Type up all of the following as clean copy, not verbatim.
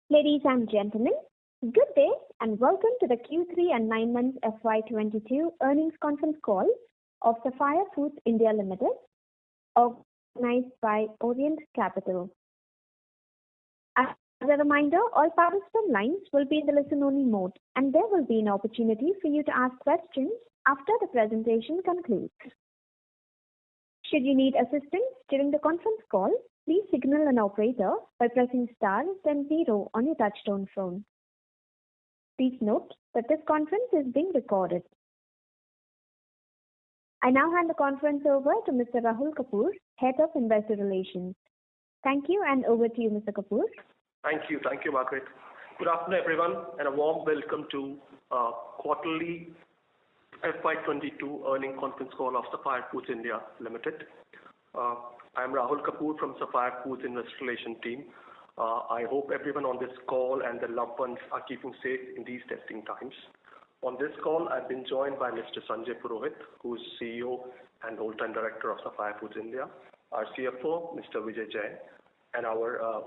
Ladies and gentlemen, good day and welcome to the Q3 and 9 months FY22 earnings conference call of Sapphire Foods India Limited, organized by Orient Capital. As a reminder, all participant lines will be in the listen-only mode, and there will be an opportunity for you to ask questions after the presentation concludes. Should you need assistance during the conference call, please signal an operator by pressing star then 0 on your touchtone phone. Please note that this conference is being recorded. I now hand the conference over to Mr. Rahul Kapoor, Head of Investor Relations. Thank you, and over to you, Mr. Kapoor. Thank you, Margaret. Good afternoon, everyone, and a warm welcome to quarterly FY22 earnings conference call of Sapphire Foods India Limited. I am Rahul Kapoor from Sapphire Foods Investor Relations team. I hope everyone on this call and their loved ones are keeping safe in these testing times. On this call, I've been joined by Mr. Sanjay Purohit, who is CEO and whole-time director of Sapphire Foods India, our CFO, Mr. Vijay Jain, and our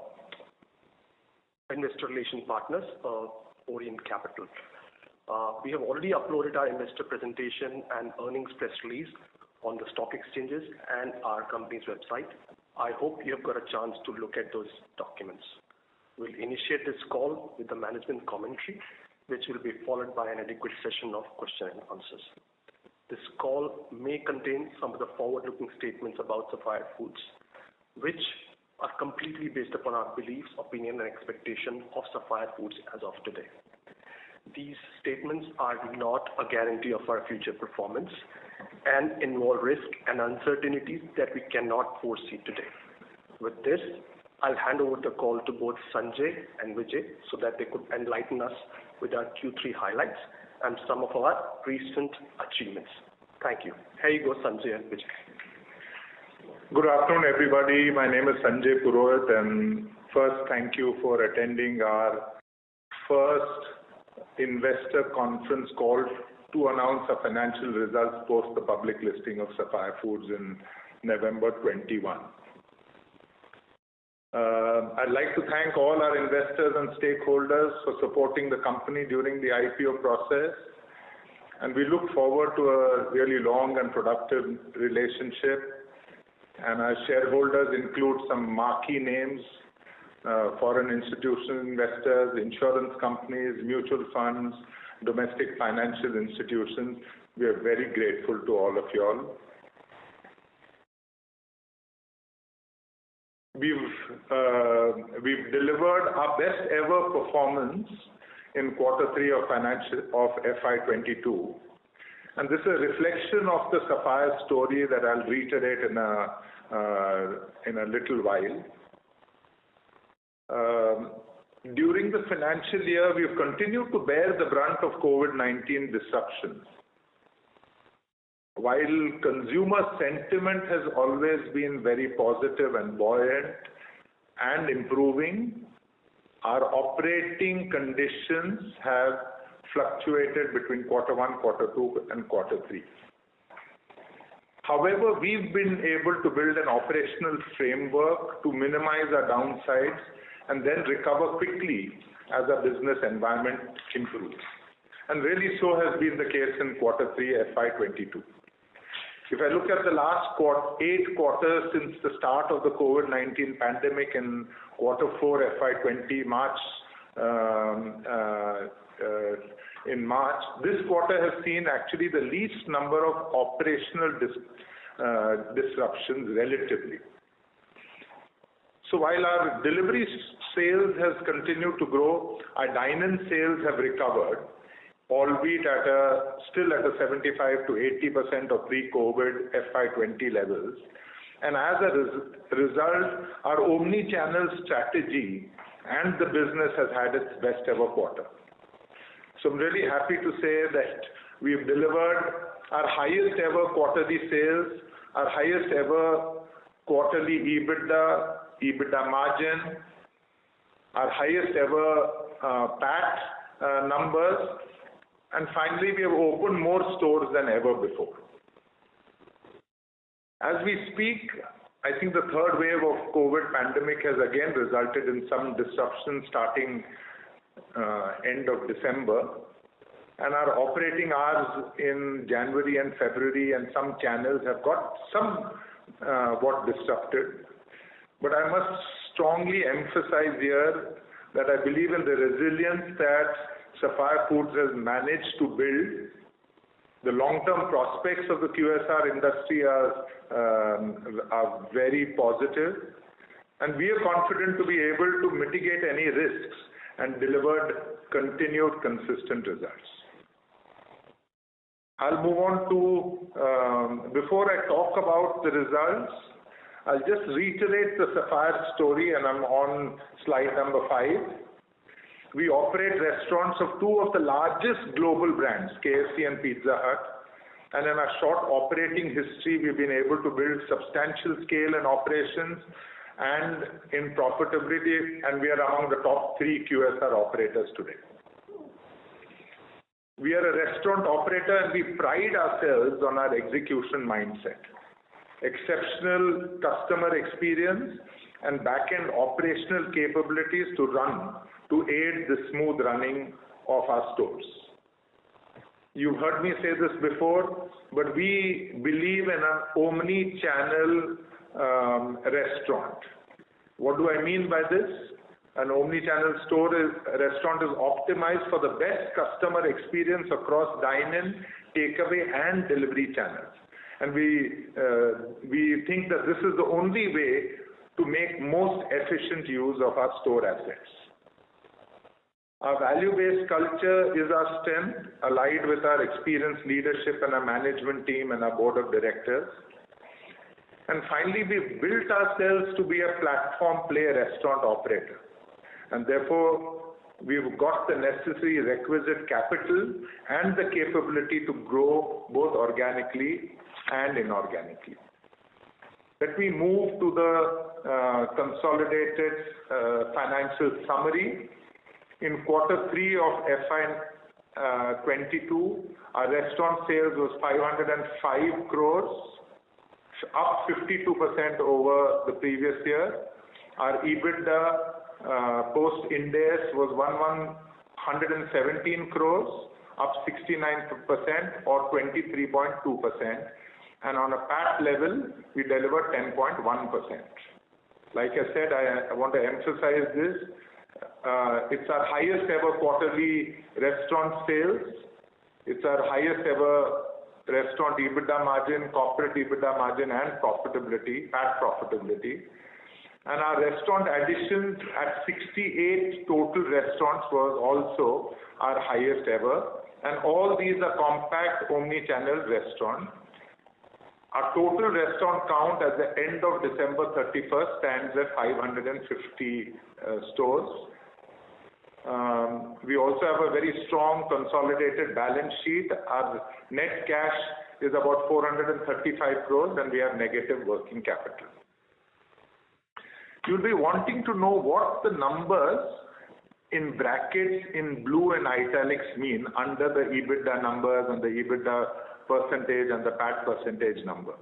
investor relation partners, Orient Capital. We have already uploaded our investor presentation and earnings press release on the stock exchanges and our company's website. I hope you have got a chance to look at those documents. We'll initiate this call with the management commentary, which will be followed by an adequate session of question and answers. This call may contain some of the forward-looking statements about Sapphire Foods, which are completely based upon our beliefs, opinion, and expectation of Sapphire Foods as of today. These statements are not a guarantee of our future performance and involve risk and uncertainties that we cannot foresee today. With this, I'll hand over the call to both Sanjay and Vijay so that they could enlighten us with our Q3 highlights and some of our recent achievements. Thank you. Here you go, Sanjay and Vijay. Good afternoon, everybody. My name is Sanjay Purohit, and first, thank you for attending our first investor conference call to announce our financial results post the public listing of Sapphire Foods in November 21. I'd like to thank all our investors and stakeholders for supporting the company during the IPO process, and we look forward to a really long and productive relationship. And our shareholders include some marquee names, foreign institutional investors, insurance companies, mutual funds, domestic financial institutions. We are very grateful to all of you all. We've delivered our best ever performance in Q3 of FY22, and this is a reflection of the Sapphire story that I'll reiterate in a little while. During the financial year, we have continued to bear the brunt of COVID-19 disruptions. While consumer sentiment has always been very positive and buoyant and improving, our operating conditions have fluctuated between Q1, Q2, and Q3. However, we've been able to build an operational framework to minimize our downsides and then recover quickly as our business environment improves. And really so has been the case in Q3 FY22. If I look at the last 8 quarters since the start of the COVID-19 pandemic in Q4 FY20 in March, this quarter has seen actually the least number of operational disruptions relatively. So while our delivery sales has continued to grow, our dine-in sales have recovered, albeit still at a 75 to 80% of pre-COVID FY20 levels. And as a result, our omni-channel strategy and the business has had its best ever quarter. So I'm really happy to say that we've delivered our highest ever quarterly sales, our highest ever quarterly EBITDA margin, our highest ever PAT numbers, and finally we have opened more stores than ever before. As we speak, I think the third wave of COVID pandemic has again resulted in some disruption starting end of December, and our operating hours in January and February and some channels have got somewhat disrupted. But I must strongly emphasize here that I believe in the resilience that Sapphire Foods has managed to build. The long-term prospects of the QSR industry are very positive, and we are confident to be able to mitigate any risks and delivered continued consistent results. I'll move on to, before I talk about the results, I'll just reiterate the Sapphire story, and I'm on slide number 5. We operate restaurants of two of the largest global brands, Kfc and Pizza Hut, and in our short operating history, we've been able to build substantial scale in operations and in profitability, and we are among the top 3 QSR operators today. We are a restaurant operator, and we pride ourselves on our execution mindset, exceptional customer experience, and back-end operational capabilities to aid the smooth running of our stores. You've heard me say this before, but we believe in an omni-channel restaurant. What do I mean by this? An omni-channel restaurant is optimized for the best customer experience across dine-in, takeaway, and delivery channels. And we think that this is the only way to make most efficient use of our store assets. Our value-based culture is our strength, allied with our experienced leadership and our management team and our board of directors. And finally, we've built ourselves to be a platform play restaurant operator. And therefore, we've got the necessary requisite capital and the capability to grow both organically and inorganically. Let me move to the consolidated financial summary. In Q3 of FY22, our restaurant sales was 505 crores, up 52% over the previous year. Our EBITDA post-Ind AS was 117 crores, up 69% or 23.2%. And on a PAT level, we delivered 10.1%. Like I said, I want to emphasize this. It's our highest ever quarterly restaurant sales. It's our highest ever restaurant EBITDA margin, corporate EBITDA margin, and profitability, PAT profitability. And our restaurant additions at 68 total restaurants was also our highest ever. And all these are compact omni-channel restaurants. Our total restaurant count at the end of December 31st stands at 550 stores. We also have a very strong consolidated balance sheet. Our net cash is about 435 crores and we have negative working capital. You'll be wanting to know what the numbers in brackets in blue and italics mean under the EBITDA numbers and the EBITDA percentage and the PAT percentage number.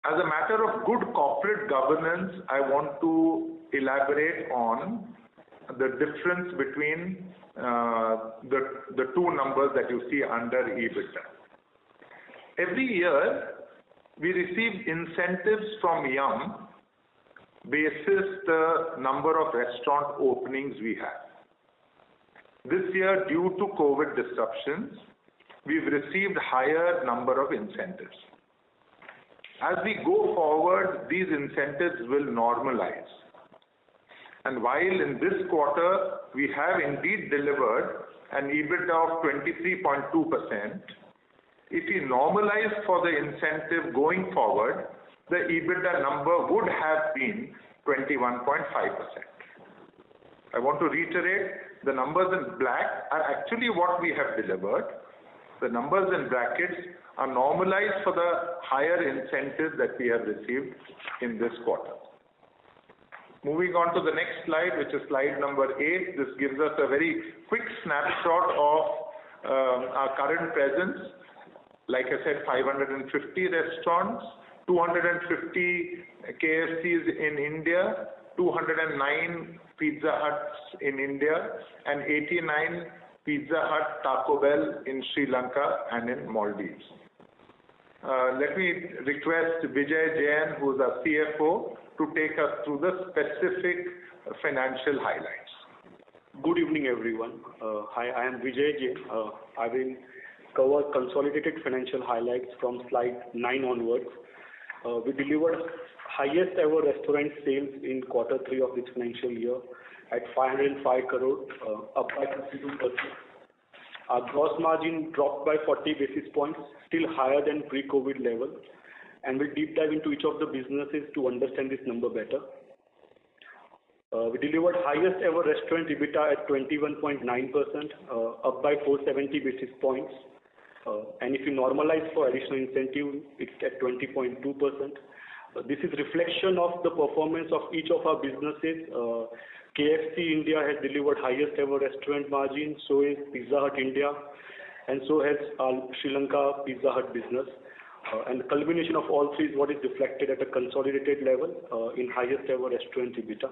As a matter of good corporate governance, I want to elaborate on the difference between the two numbers that you see under EBITDA. Every year, we receive incentives from Yum basis the number of restaurant openings we have. This year, due to COVID disruptions, we've received higher number of incentives. As we go forward, these incentives will normalize. And while in this quarter, we have indeed delivered an EBITDA of 23.2%, if we normalize for the incentive going forward, the EBITDA number would have been 21.5%. I want to reiterate, the numbers in black are actually what we have delivered. The numbers in brackets are normalized for the higher incentives that we have received in this quarter. Moving on to the next slide, which is slide number 8. This gives us a very quick snapshot of our current presence. Like I said, 550 restaurants. 250 KFCs in India, 209 Pizza Huts in India, and 89 Pizza Hut Taco Bell in Sri Lanka and in Maldives. Let me request Vijay Jain, who is our CFO, to take us through the specific financial highlights. Good evening, everyone. Hi, I am Vijay Jain. I will cover consolidated financial highlights from slide 9 onwards. We delivered highest ever restaurant sales in quarter 3 of this financial year at 505 crore, up by 52%. Our gross margin dropped by 40 basis points, still higher than pre-COVID level, and we'll deep dive into each of the businesses to understand this number better. We delivered highest ever restaurant EBITDA at 21.9%, up by 470 basis points. And if you normalize for additional incentive, it's at 20.2%. This is reflection of the performance of each of our businesses. KFC India has delivered highest ever restaurant margin, so is Pizza Hut India, and so has our Sri Lanka Pizza Hut business. And the culmination of all three is what is reflected at a consolidated level in highest ever restaurant EBITDA.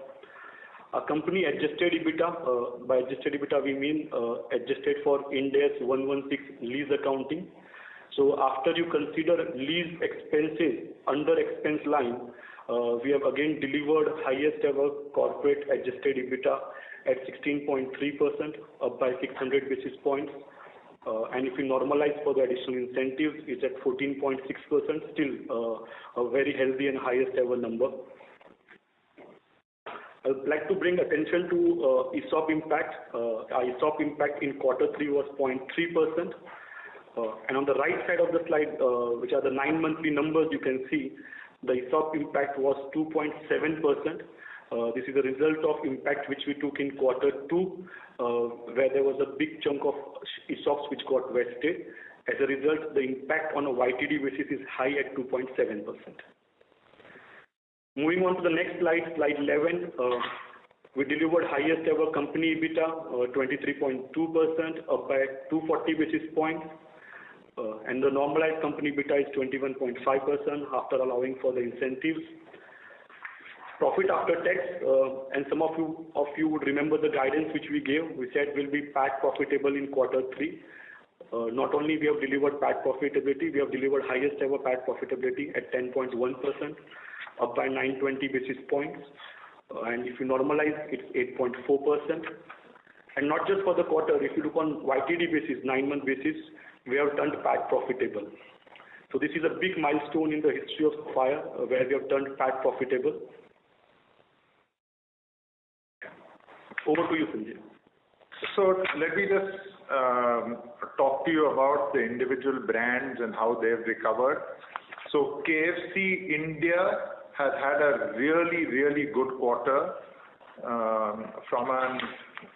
Our company adjusted EBITDA, by adjusted EBITDA we mean adjusted for Ind AS 116 lease accounting. So after you consider lease expenses under expense line, we have again delivered highest ever corporate adjusted EBITDA at 16.3%, up by 600 basis points. And if you normalize for the additional incentives, it's at 14.6%, still a very healthy and highest ever number. I would like to bring attention to ESOP impact. Our ESOP impact in quarter 3 was 0.3%. And on the right side of the slide, which are the 9 monthly numbers, you can see the ESOP impact was 2.7%. This is a result of impact which we took in quarter 2, where there was a big chunk of ESOPs which got vested. As a result, the impact on a YTD basis is high at 2.7%. Moving on to the next slide, slide 11, we delivered highest ever company EBITDA, 23.2%, up by 240 basis points. And the normalized company EBITDA is 21.5% after allowing for the incentives. Profit after tax, and some of you would remember the guidance which we gave. We said we'll be PAT profitable in quarter 3. Not only we have delivered PAT profitability, we have delivered highest ever PAT profitability at 10.1%, up by 920 basis points. And if you normalize, it's 8.4%. And not just for the quarter, if you look on YTD basis, 9-month basis, we have turned PAT profitable. So this is a big milestone in the history of Sapphire, where we have turned PAT profitable. Over to you, Sanjay. So let me just talk to you about the individual brands and how they've recovered. So KFC India has had a really good quarter. From an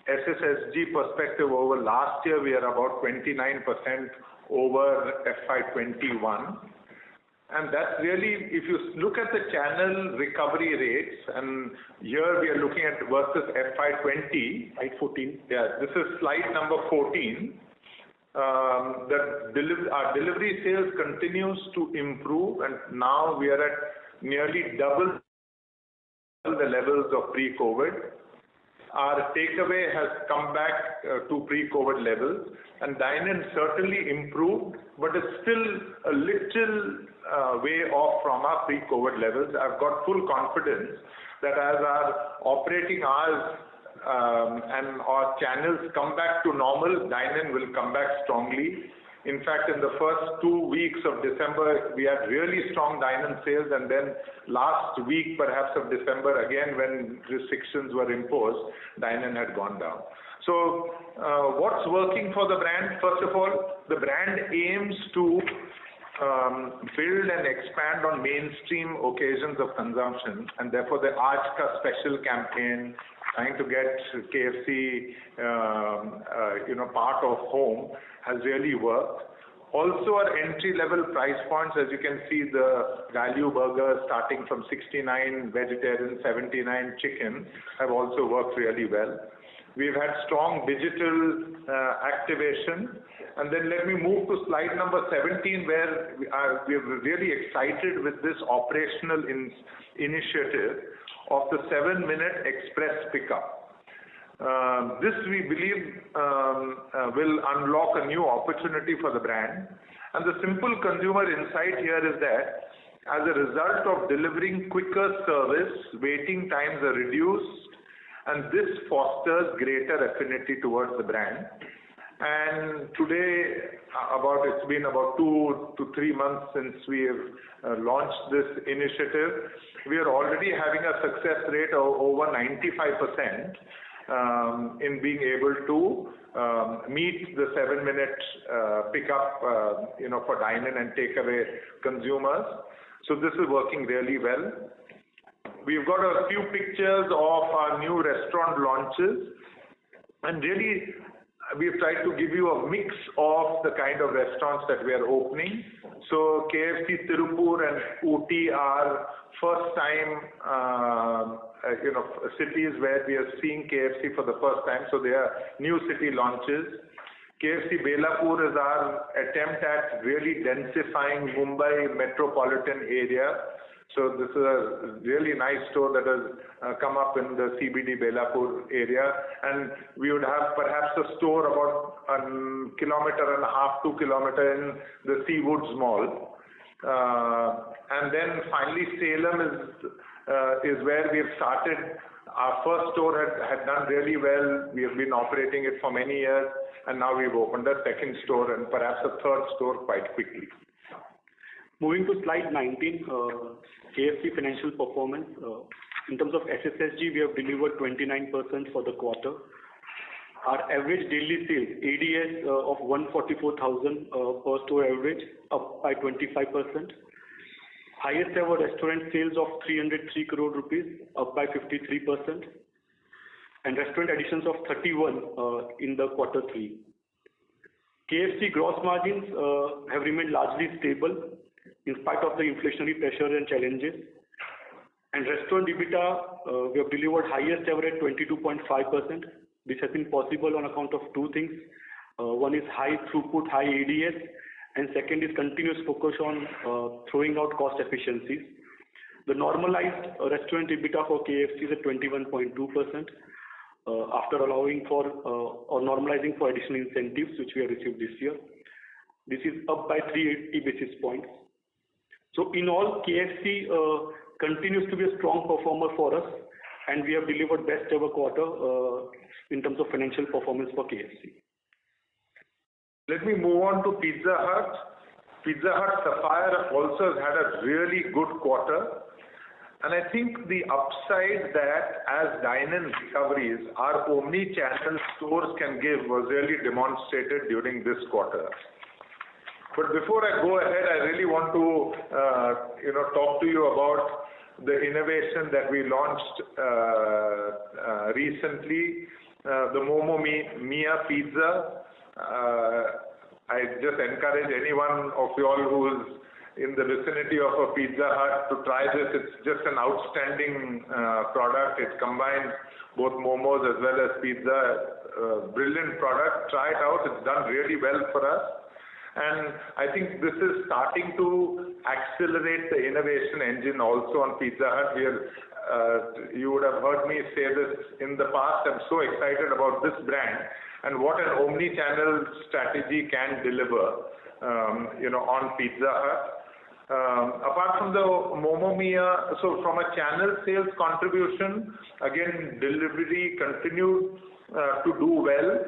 SSSG perspective, over last year we are about 29% over FY21, and that's really, if you look at the channel recovery rates, and here we are looking at versus FY20, slide 14. Yeah, this is slide number 14. Our delivery sales continues to improve, and now we are at nearly double the levels of pre-COVID. Our takeaway has come back to pre-COVID levels, and dine-in certainly improved, but it's still a little way off from our pre-COVID levels. I've got full confidence that as our operating hours and our channels come back to normal, dine-in will come back strongly. In fact, in the first 2 weeks of December, we had really strong dine-in sales, and then last week, perhaps of December, again, when restrictions were imposed, dine-in had gone down. So, what's working for the brand? First of all, the brand aims to build and expand on mainstream occasions of consumption, and therefore the Aaj Ka Special campaign, trying to get KFC, part of home, has really worked. Also, our entry-level price points, as you can see, the value burgers starting from 69 vegetarian, 79 chicken, have also worked really well. We've had strong digital activation, And then let me move to slide number 17, where we're really excited with this operational initiative of the 7-minute express pickup. This we believe will unlock a new opportunity for the brand. And the simple consumer insight here is that as a result of delivering quicker service, waiting times are reduced, and this fosters greater affinity towards the brand. And today, it's been about 2 to 3 months since we have launched this initiative. We are already having a success rate of over 95% in being able to meet the 7-minute pickup, for dine-in and takeaway consumers. So this is working really well. We've got a few pictures of our new restaurant launches, and really we've tried to give you a mix of the kind of restaurants that we are opening. So KFC Tirupur and Ooty are first time cities where we are seeing KFC for the first time, so they are new city launches. KFC Belapur is our attempt at really densifying Mumbai metropolitan area. So this is a really nice store that has come up in the CBD Belapur area, and we would have perhaps a store about 1.5 kilometers, 2 kilometers in the Seawoods Mall. And then finally Salem is where we have started. Our first store had done really well. We have been operating it for many years, and now we've opened a second store and perhaps a third store quite quickly. Moving to slide 19, Kfc Financial Performance. In terms of SSSG, we have delivered 29% for the quarter. Our average daily sales, ADS of 144,000 per store average, up by 25%. Highest ever restaurant sales of 303 crore rupees, up by 53%. And restaurant additions of 31 in the quarter 3. KFC gross margins have remained largely stable in spite of the inflationary pressure and challenges. And restaurant EBITDA, we have delivered highest ever at 22.5%. This has been possible on account of two things. One is high throughput, high ADS, and second is continuous focus on throwing out cost efficiencies. The normalized restaurant EBITDA for KFC is at 21.2% after allowing for or normalizing for additional incentives which we have received this year. This is up by 380 basis points. So in all, KFC continues to be a strong performer for us, and we have delivered best ever quarter in terms of financial performance for KFC. Let me move on to Pizza Hut. Pizza Hut Sapphire also has had a really good quarter. And I think the upside that as dine-in recoveries, our omni-channel stores can give was really demonstrated during this quarter. But before I go ahead, I really want to talk to you about the innovation that we launched recently, the Momo Mia Pizza. I just encourage anyone of you all who is in the vicinity of a Pizza Hut to try this. It's just an outstanding product. It combines both momos as well as pizza. Brilliant product. Try it out. It's done really well for us. And I think this is starting to accelerate the innovation engine also on Pizza Hut. You would have heard me say this in the past. I'm so excited about this brand and what an omni-channel strategy can deliver, on Pizza Hut. Apart from the Momo Mia, so from a channel sales contribution, again, delivery continued to do well.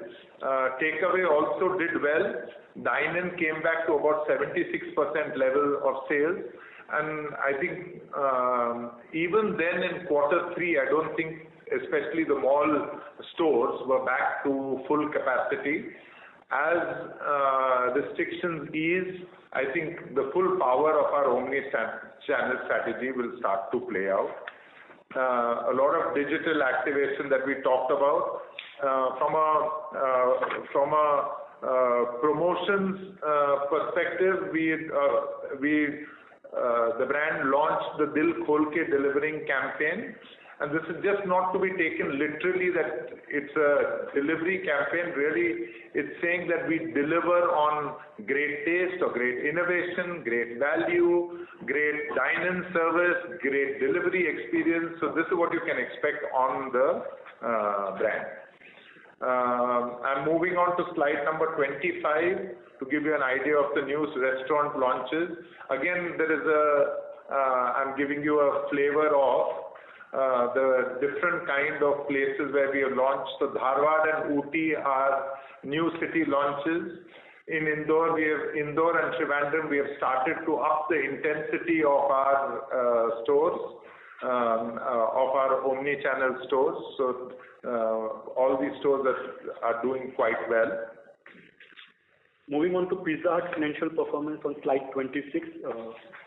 Takeaway also did well. Dine-in came back to about 76% level of sales. And I think even then in quarter 3, I don't think especially the mall stores were back to full capacity. As restrictions ease, I think the full power of our omni-channel strategy will start to play out. A lot of digital activation that we talked about. From a promotions perspective, the brand launched the Dil Khol Ke Delivering campaign, And this is just not to be taken literally that it's a delivery campaign. Really, it's saying that we deliver on great taste or great innovation, great value, great dine-in service, great delivery experience. So this is what you can expect on the brand. I'm moving on to slide number 25 to give you an idea of the new restaurant launches. Again, there is I'm giving you a flavor of the different kind of places where we have launched. So Dharwad and Ooty are new city launches. In Indore, Indore and Trivandrum, we have started to up the intensity of our stores, of our omni-channel stores. So all these stores are doing quite well. Moving on to Pizza Hut financial performance on slide 26,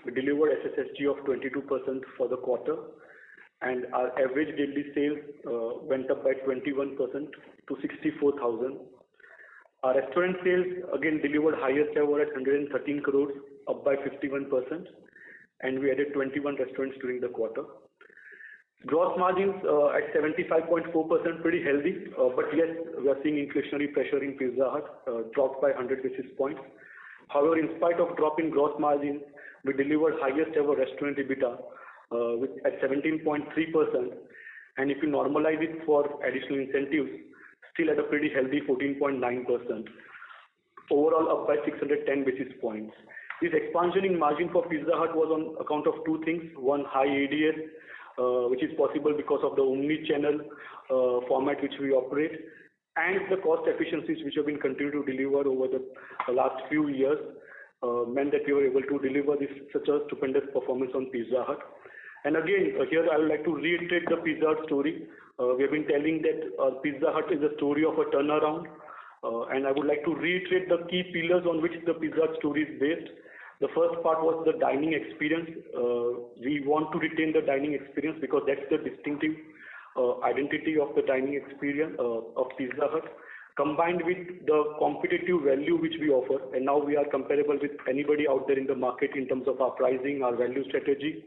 we delivered SSSG of 22% for the quarter, and our average daily sales went up by 21% to 64,000. Our restaurant sales again delivered highest ever at 113 crores, up by 51%, and we added 21 restaurants during the quarter. Gross margins at 75.4%, pretty healthy, but yes, we are seeing inflationary pressure in Pizza Hut, dropped by 100 basis points. However, in spite of drop in gross margin, we delivered highest ever restaurant EBITDA at 17.3%, and if you normalize it for additional incentives, still at a pretty healthy 14.9%. Overall up by 610 basis points. This expansion in margin for Pizza Hut was on account of two things. One, high ADS, which is possible because of the omni-channel format which we operate, and the cost efficiencies which have been continued to deliver over the last few years meant that we were able to deliver such a stupendous performance on Pizza Hut. And again, here I would like to reiterate the Pizza Hut story. We have been telling that Pizza Hut is a story of a turnaround, and I would like to reiterate the key pillars on which the Pizza Hut story is based. The first part was the dining experience. We want to retain the dining experience because that's the distinctive identity of the dining experience of Pizza Hut, combined with the competitive value which we offer. And now we are comparable with anybody out there in the market in terms of our pricing, our value strategy,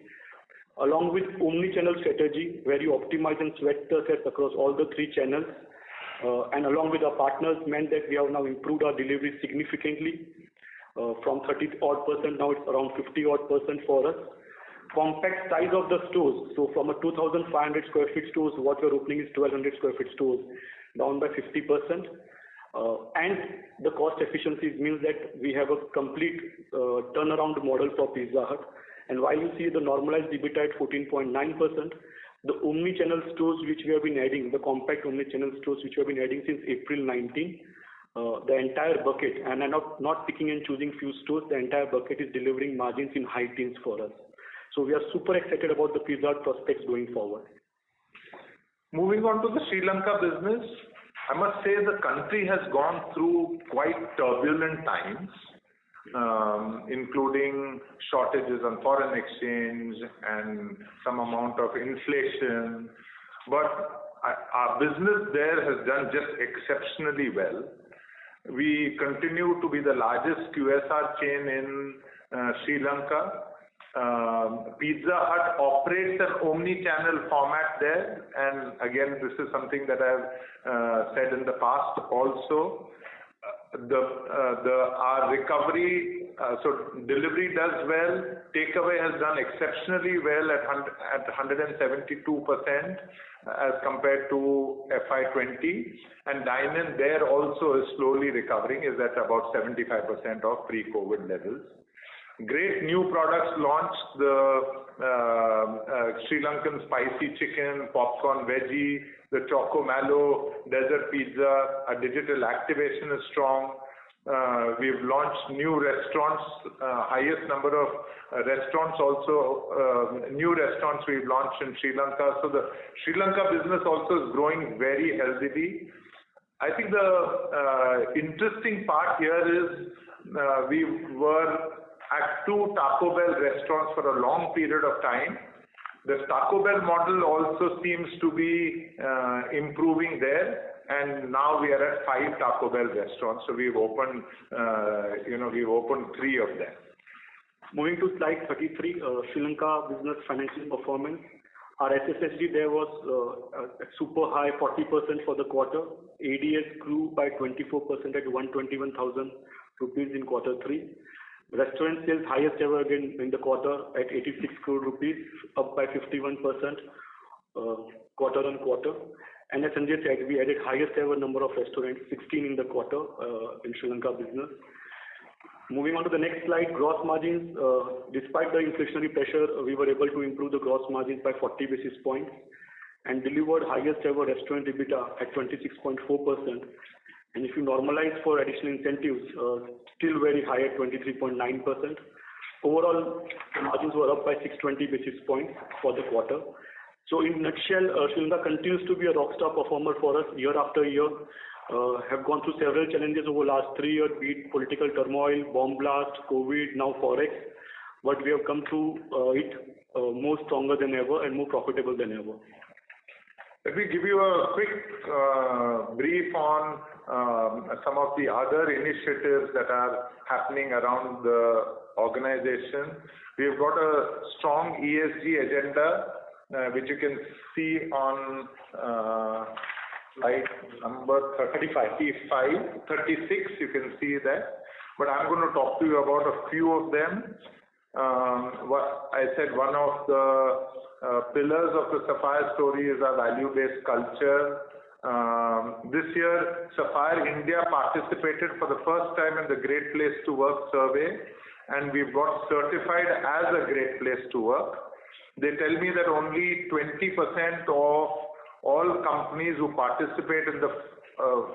along with omni-channel strategy where you optimize and sweat the sets across all the three channels. And along with our partners meant that we have now improved our delivery significantly. From 30-odd%, now it's around 50-odd% for us. Compact size of the stores, so from a 2,500 square feet stores, what we're opening is 1,200 square feet stores, down by 50%. And the cost efficiencies means that we have a complete turnaround model for Pizza Hut. And while you see the normalized EBITDA at 14.9%, the omni-channel stores which we have been adding, the compact omni-channel stores which we have been adding since April 19, the entire bucket, and I'm not picking and choosing few stores, the entire bucket is delivering margins in high teens for us. So we are super excited about the Pizza Hut prospects going forward. Moving on to the Sri Lanka business, I must say the country has gone through quite turbulent times, including shortages on foreign exchange and some amount of inflation. But our business there has done just exceptionally well. We continue to be the largest QSR chain in Sri Lanka. Pizza Hut operates an omni-channel format there, and again, this is something that I've said in the past also. Our recovery, so delivery does well, takeaway has done exceptionally well at 172% as compared to FY20, and dine-in there also is slowly recovering, is at about 75% of pre-COVID levels. Great new products launched, the Sri Lankan spicy chicken, popcorn veggie, the Choco Mallow, desert pizza. Our digital activation is strong. We've launched new restaurants, highest number of restaurants also, new restaurants we've launched in Sri Lanka. So the Sri Lanka business also is growing very healthily. I think the interesting part here is we were at 2 Taco Bell restaurants for a long period of time. The Taco Bell model also seems to be improving there, and now we are at 5 Taco Bell restaurants. So we've opened, we've opened 3 of them. Moving to slide 33, Sri Lanka Business financial performance. Our SSSG there was super high, 40% for the quarter. ADS grew by 24% at 121,000 rupees in quarter 3. Restaurant sales highest ever again in the quarter at 86 crore rupees, up by 51% quarter on quarter. And as Sanjay said, we added highest ever number of restaurants, 16 in the quarter in Sri Lanka Business. Moving on to the next slide, gross margins. Despite the inflationary pressure, we were able to improve the gross margins by 40 basis points and delivered highest ever restaurant EBITDA at 26.4%. And if you normalize for additional incentives, still very high at 23.9%. Overall, the margins were up by 620 basis points for the quarter. So in a nutshell, Sri Lanka continues to be a rockstar performer for us year after year. Have gone through several challenges over the last 3 years, be it political turmoil, bomb blast, COVID, now Forex. But we have come through it more stronger than ever and more profitable than ever. Let me give you a quick brief on some of the other initiatives that are happening around the organization. We've got a strong ESG agenda, which you can see on slide number 36, you can see that. But I'm going to talk to you about a few of them. What I said, one of the pillars of the Sapphire story is our value-based culture. This year, Sapphire India participated for the first time in the Great Place to Work survey, and we've got certified as a Great Place to Work. They tell me that only 20% of all companies who participate in the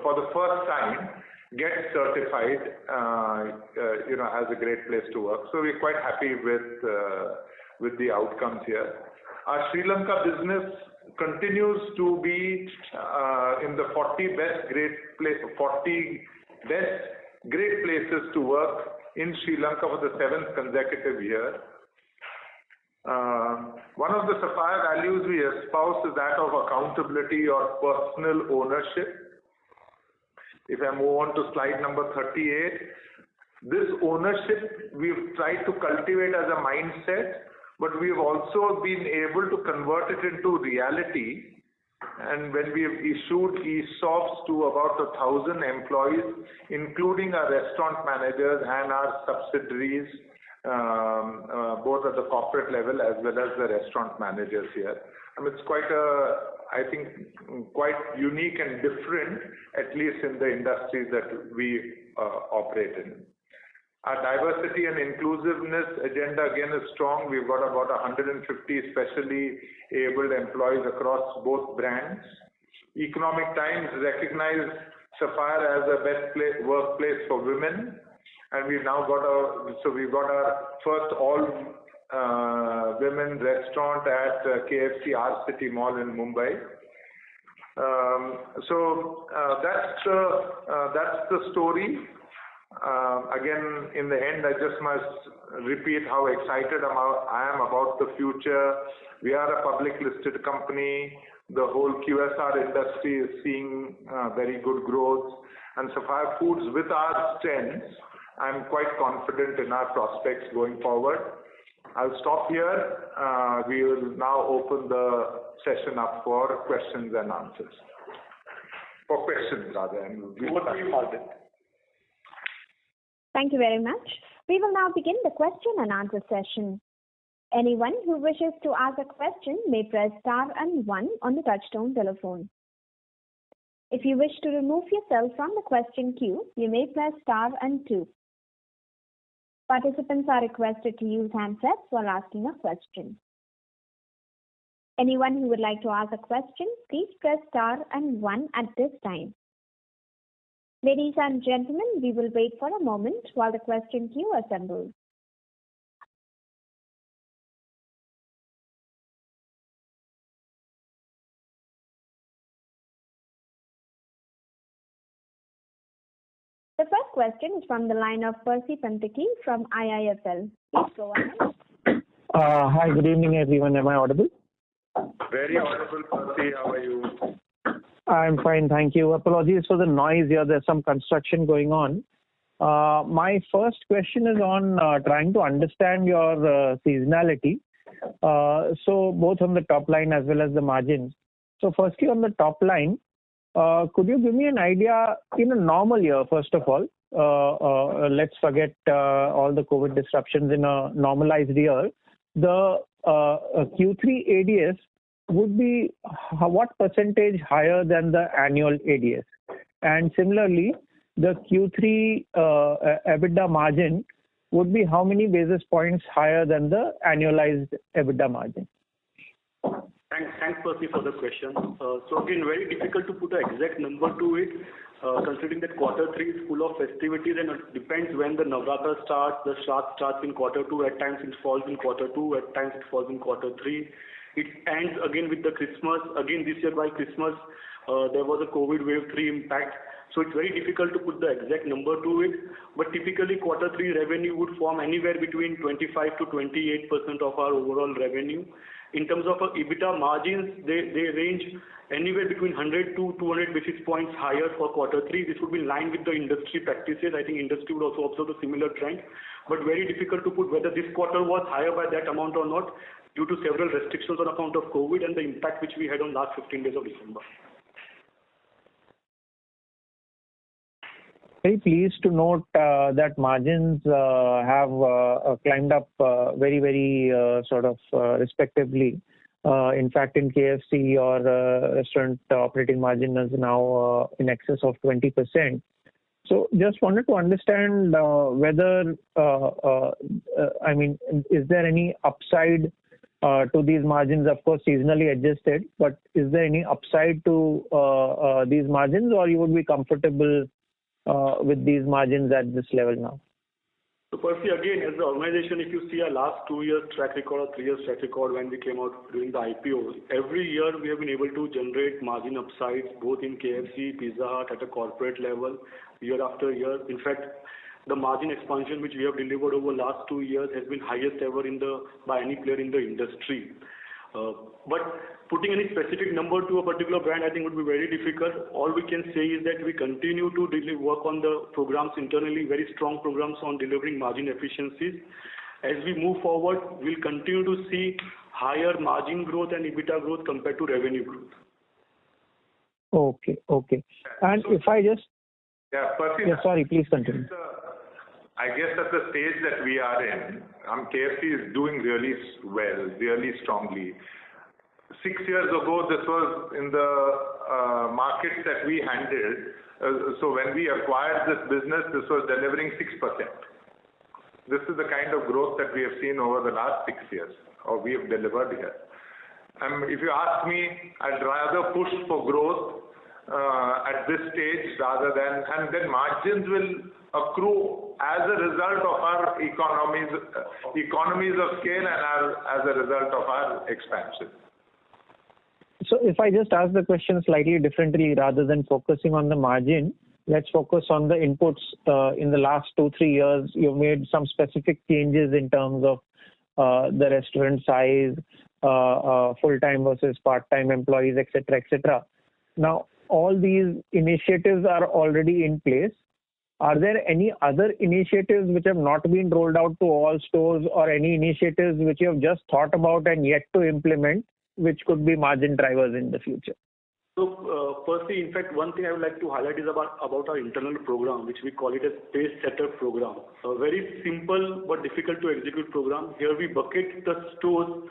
for the first time get certified, as a Great Place to Work. So we're quite happy with the outcomes here. Our Sri Lanka Business continues to be in the 40 best great places to work in Sri Lanka for the 7th consecutive year. One of the Sapphire values we espouse is that of accountability or personal ownership. If I move on to slide number 38, this ownership we've tried to cultivate as a mindset, but we've also been able to convert it into reality. And when we've issued ESOPs to about 1,000 employees, including our restaurant managers and our subsidiaries, both at the corporate level as well as the restaurant managers here. It's quite quite unique and different, at least in the industries that we operate in. Our diversity and inclusiveness agenda again is strong. We've got about 150 specially abled employees across both brands. Economic Times recognized Sapphire as the best workplace for women. And we've now got we've got our first all women restaurant at Kfc R City Mall in Mumbai. That's the story. Again, in the end, I just must repeat how excited I am about the future. We are a public listed company. The whole QSR industry is seeing very good growth. And Sapphire Foods, with our strengths, I'm quite confident in our prospects going forward. I'll stop here. We will now open the session up for questions and answers. For questions, rather. Thank you very much. We will now begin the question and answer session. Anyone who wishes to ask a question may press star and 1 on the touchtone telephone. If you wish to remove yourself from the question queue, you may press star and 2. Participants are requested to use handsets while asking a question. Anyone who would like to ask a question, please press star and 1 at this time. Ladies and gentlemen, we will wait for a moment while the question queue assembles. The first question is from the line of Percy Panthaki from IIFL. Please go ahead. Hi, good evening everyone. Am I audible? Very audible, Percy. How are you? I'm fine, thank you. Apologies for the noise here. There's some construction going on. My first question is on trying to understand your seasonality. So both on the top line as well as the margins. So firstly, on the top line, could you give me an idea in a normal year, first of all? Let's forget all the COVID disruptions in a normalized year. The Q3 ADS would be what percentage higher than the annual ADS? And similarly, the Q3 EBITDA margin would be how many basis points higher than the annualized EBITDA margin? Thanks, Percy, for the question. So again, very difficult to put an exact number to it, considering that quarter 3 is full of festivities and it depends when the Navratra starts. The Shraddh starts in quarter 2. At times it falls in quarter 2. At times it falls in quarter 3. It ends again with the Christmas. Again, this year by Christmas, there was a COVID wave 3 impact. So it's very difficult to put the exact number to it. But typically, quarter 3 revenue would form anywhere between 25 to 28% of our overall revenue. In terms of EBITDA margins, they range anywhere between 100 to 200 basis points higher for quarter 3. This would be in line with the industry practices. I think industry would also observe a similar trend. But very difficult to put whether this quarter was higher by that amount or not due to several restrictions on account of COVID and the impact which we had on last 15 days of December. Very pleased to note that margins have climbed up very, very respectively. In fact, in KFC, your restaurant operating margin is now in excess of 20%. So just wanted to understand whether, is there any upside to these margins? Of course, seasonally adjusted, but is there any upside to these margins, or you would be comfortable with these margins at this level now? So Percy, again, as the organization, if you see our last 2 years track record or 3 years track record when we came out during the IPO, every year we have been able to generate margin upsides both in KFC, Pizza Hut at a corporate level, year after year. In fact, the margin expansion which we have delivered over last 2 years has been highest ever by any player in the industry. But putting any specific number to a particular brand, I think would be very difficult. All we can say is that we continue to really work on the programs internally, very strong programs on delivering margin efficiencies. As we move forward, we'll continue to see higher margin growth and EBITDA growth compared to revenue growth. Okay. And if I just... Yeah, Percy, sorry, please continue. I guess at the stage that we are in, KFC is doing really well, really strongly. 6 years ago, this was in the markets that we handled. So when we acquired this business, this was delivering 6%. This is the kind of growth that we have seen over the last 6 years, or we have delivered here. If you ask me, I'd rather push for growth at this stage rather than, and then margins will accrue as a result of our economies of scale and as a result of our expansion. So if I just ask the question slightly differently, rather than focusing on the margin, let's focus on the inputs. In the last 2-3 years, you've made some specific changes in terms of the restaurant size, full-time versus part-time employees, etc., etc. Now, all these initiatives are already in place. Are there any other initiatives which have not been rolled out to all stores, or any initiatives which you have just thought about and yet to implement, which could be margin drivers in the future? So, Percy, in fact, one thing I would like to highlight is about our internal program, which we call it as Pace Setter program. A very simple but difficult to execute program. Here we bucket the stores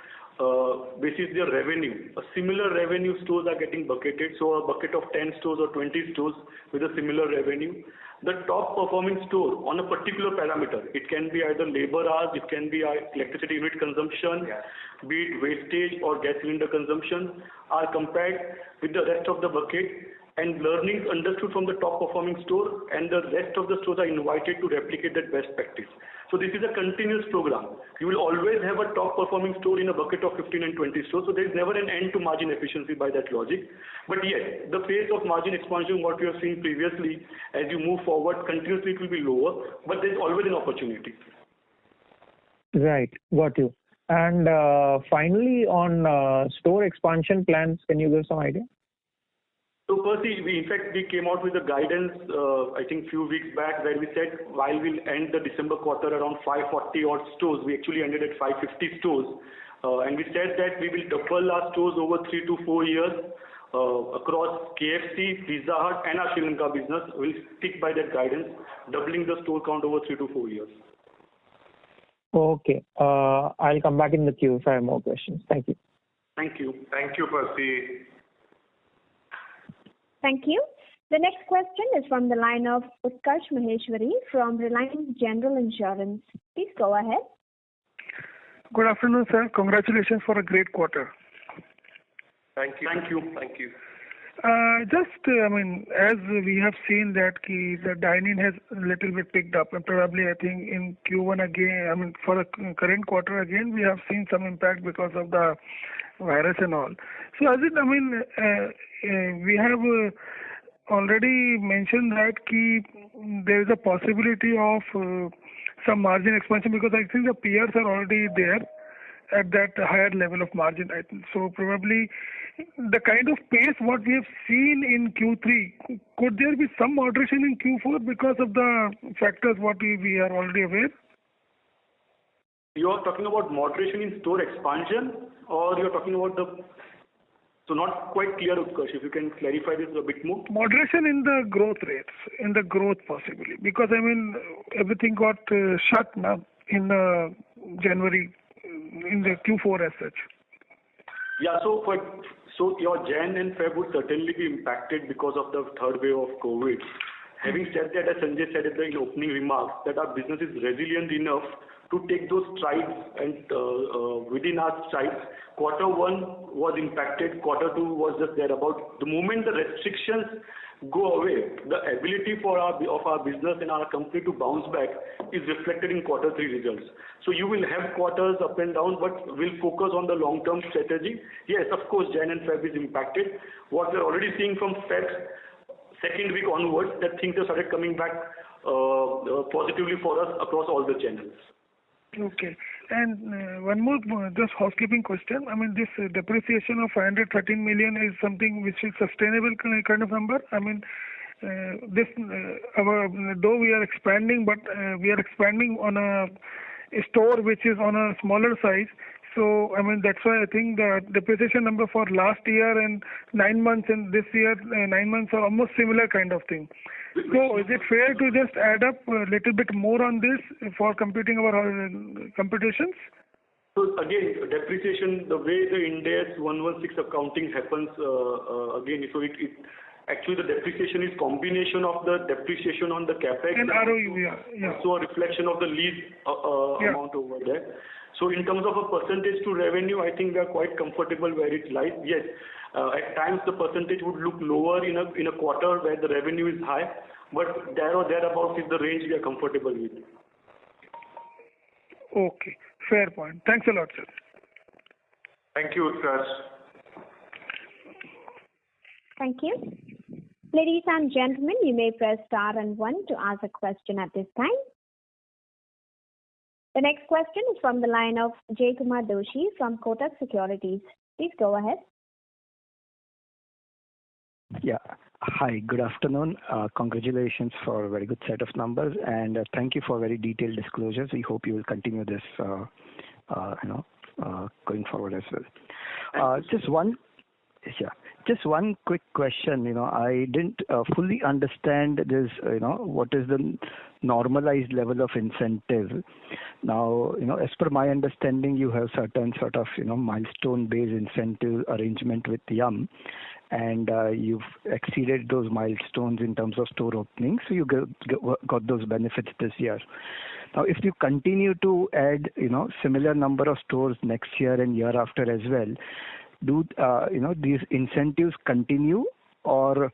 basis their revenue. A similar revenue stores are getting bucketed. So a bucket of 10 stores or 20 stores with a similar revenue. The top performing store on a particular parameter, it can be either labor hours, it can be electricity unit consumption, be it wastage or gas cylinder consumption, are compared with the rest of the bucket, and learnings understood from the top performing store, and the rest of the stores are invited to replicate that best practice. So this is a continuous program. You will always have a top performing store in a bucket of 15 and 20 stores. So there is never an end to margin efficiency by that logic. But yes, the pace of margin expansion, what we have seen previously, as you move forward, continuously it will be lower, but there is always an opportunity. Right, got you. And finally, on store expansion plans, can you give some idea? So Percy, we came out with a guidance, I think few weeks back, where we said while we'll end the December quarter around 540 odd stores, we actually ended at 550 stores. and we said that we will double our stores over 3 to 4 years across KFC, Pizza Hut, and our Sri Lanka business. We'll stick by that guidance, doubling the store count over 3 to 4 years. Okay. I'll come back in the queue if I have more questions. Thank you. Thank you. Thank you, Percy. Thank you. The next question is from the line of Utkarsh Maheshwari from Reliance General Insurance. Please go ahead. Good afternoon, sir. Congratulations for a great quarter. Thank you. Thank you. Thank you. As we have seen that the dining has a little bit picked up, and probably I think in Q1 again, for the current quarter again, we have seen some impact because of the virus and all. So we have already mentioned that there is a possibility of some margin expansion because I think the peers are already there at that higher level of margin. So probably the kind of pace what we have seen in Q3, could there be some moderation in Q4 because of the factors what we are already aware? You are talking about moderation in store expansion, or you are talking about So not quite clear, Utkarsh. If you can clarify this a bit more. Moderation in the growth rates, in the growth possibly, because everything got shut now in January, in the Q4 as such. Yeah, so your Jan and Feb would certainly be impacted because of the third wave of COVID. Having said that, as Sanjay said in the opening remarks, that our business is resilient enough to take those strides, and within our strides, quarter one was impacted, quarter two was just thereabout. The moment the restrictions go away, the ability of our business and our company to bounce back is reflected in quarter three results. So you will have quarters up and down, but we'll focus on the long-term strategy. Yes, of course, Jan and Feb is impacted. What we're already seeing from Feb second week onwards, that things have started coming back positively for us across all the channels. Okay. And one more just housekeeping question. This depreciation of 513 million is something which is sustainable kind of number. Though we are expanding, but we are expanding on a store which is on a smaller size. So that's why I think the depreciation number for last year and 9 months and this year 9 months are almost similar kind of thing. So is it fair to just add up a little bit more on this for computing our computations? So again, depreciation, the way the Ind AS 116 accounting happens, actually the depreciation is combination of the depreciation on the capex and ROU, yeah. So a reflection of the lease amount over there. So in terms of a percentage to revenue, I think we are quite comfortable where it lies. Yes, at times the percentage would look lower in a quarter where the revenue is high, but there or thereabouts is the range we are comfortable with. Okay, fair point. Thanks a lot, sir. Thank you, Utkarsh. Thank you. Ladies and gentlemen, you may press star and 1 to ask a question at this time. The next question is from the line of Jay Kumar Doshi from Kotak Securities. Please go ahead. Yeah. Hi, good afternoon. Congratulations for a very good set of numbers, and thank you for very detailed disclosures. We hope you will continue this, going forward as well. Just one quick question. I didn't fully understand this. What is the normalized level of incentive? Now, as per my understanding, you have certain sort of milestone-based incentive arrangement with Yum, and you've exceeded those milestones in terms of store openings, so you got those benefits this year. Now, if you continue to add, similar number of stores next year and year after as well, do these incentives continue, or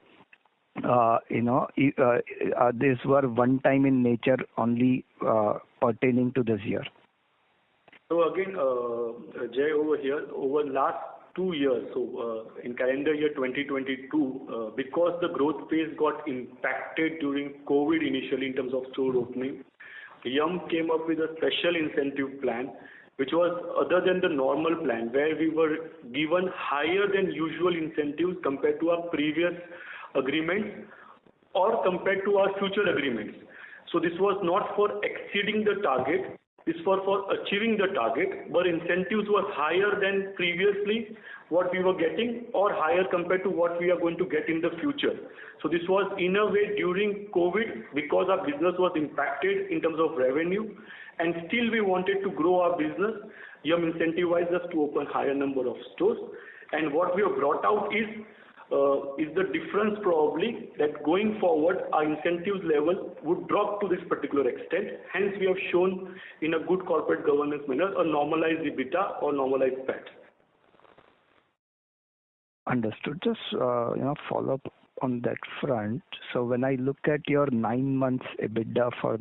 these were one time in nature, only pertaining to this year? So again, Jay, over here, over last 2 years, so in calendar year 2022, because the growth phase got impacted during COVID initially in terms of store opening, Yum came up with a special incentive plan, which was other than the normal plan, where we were given higher than usual incentives compared to our previous agreements or compared to our future agreements. So this was not for exceeding the target. This was for achieving the target, but incentives were higher than previously what we were getting or higher compared to what we are going to get in the future. So this was in a way during COVID because our business was impacted in terms of revenue and still we wanted to grow our business. You have incentivized us to open higher number of stores, and what we have brought out is the difference probably that going forward our incentives level would drop to this particular extent. Hence we have shown in a good corporate governance manner a normalized EBITDA or normalized PAT. Understood. Just follow up on that front. So when I look at your 9 months EBITDA for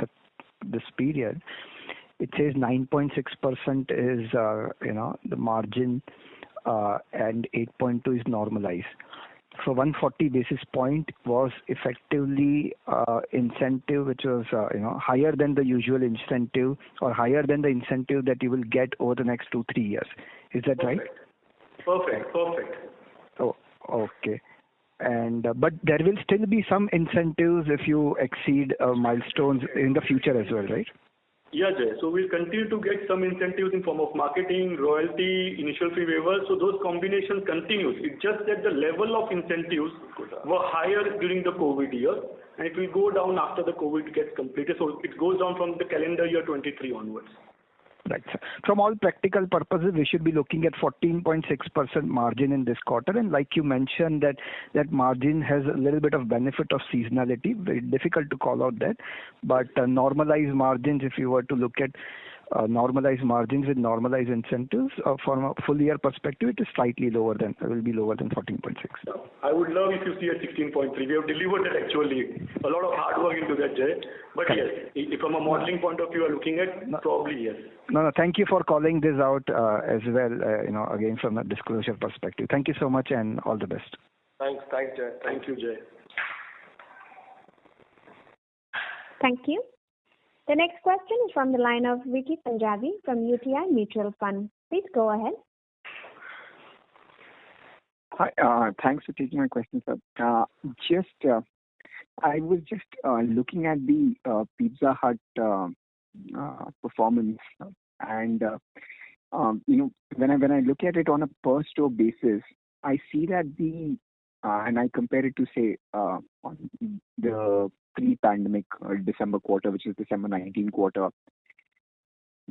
this period, it says 9.6% is the margin and 8.2 is normalized. So 140 basis point was effectively incentive, which was higher than the usual incentive or higher than the incentive that you will get over the next 2-3 years. Is that right? Perfect. Oh, okay. And but there will still be some incentives if you exceed milestones in the future as well, right? Yeah, Jay. So we'll continue to get some incentives in form of marketing, royalty, initial fee waivers. So those combinations continues. It's just that the level of incentives were higher during the COVID year, and it will go down after the COVID gets completed. So it goes down from the calendar year 23 onwards. Right. From all practical purposes, we should be looking at 14.6% margin in this quarter. And like you mentioned, that margin has a little bit of benefit of seasonality. Very difficult to call out that. But normalized margins, if you were to look at normalized margins with normalized incentives from a full year perspective, it is slightly lower than, will be lower than 14.6. I would love if you see a 16.3. We have delivered that actually. A lot of hard work into that, Jay. But yes, if from a modeling point of view, you are looking at, probably yes. No, thank you for calling this out as well, again from a disclosure perspective. Thank you so much and all the best. Thanks, Jay. Thank you, Jay. Thank you. The next question is from the line of Vicky Punjabi from UTI Mutual Fund. Please go ahead. Hi, thanks for taking my question, sir. I was just looking at the Pizza Hut performance, and when I look at it on a per store basis, I see that and I compare it to say on the pre-pandemic December quarter, which is December 19 quarter,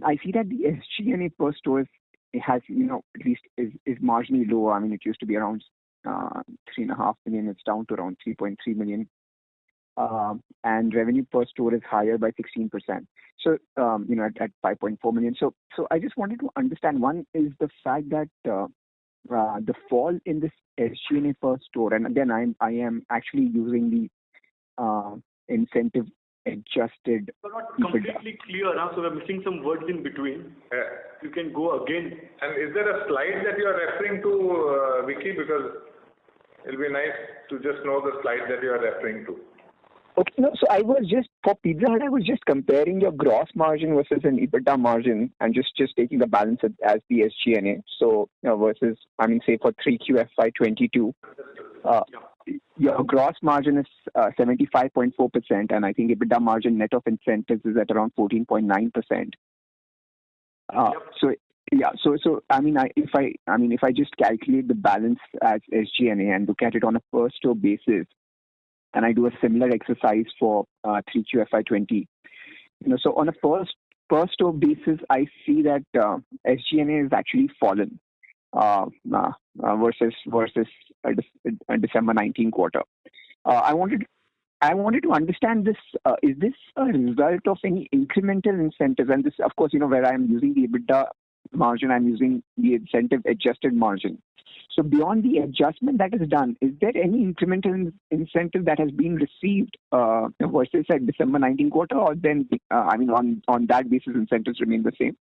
I see that the SG&A per store has, at least is marginally lower. I mean, it used to be around 3.5 million. It's down to around 3.3 million. And revenue per store is higher by 16%. So, at 5.4 million. So I just wanted to understand, one is the fact that the fall in this SG&A per store, and again, I am actually using the incentive adjusted. So not completely clear, so we're missing some words in between. You can go again. And is there a slide that you are referring to, Vicky? Because it'll be nice to just know the slide that you are referring to. Okay, no, so I was just, for Pizza Hut, I was just comparing your gross margin versus an EBITDA margin and just taking the balance as the SG&A. So, versus, say for 3Q FY22, your gross margin is 75.4%, and I think EBITDA margin net of incentives is at around 14.9%. So if I just calculate the balance as SG&A and look at it on a per store basis, and I do a similar exercise for 3Q FY20, so on a per store basis, I see that SG&A is actually fallen versus December 19 quarter. I wanted to understand this. Is this a result of any incremental incentives? And this, of course, where I am using the EBITDA margin, I'm using the incentive adjusted margin. So beyond the adjustment that is done, is there any incremental incentive that has been received versus at December 19 quarter, or then on that basis incentives remain the same?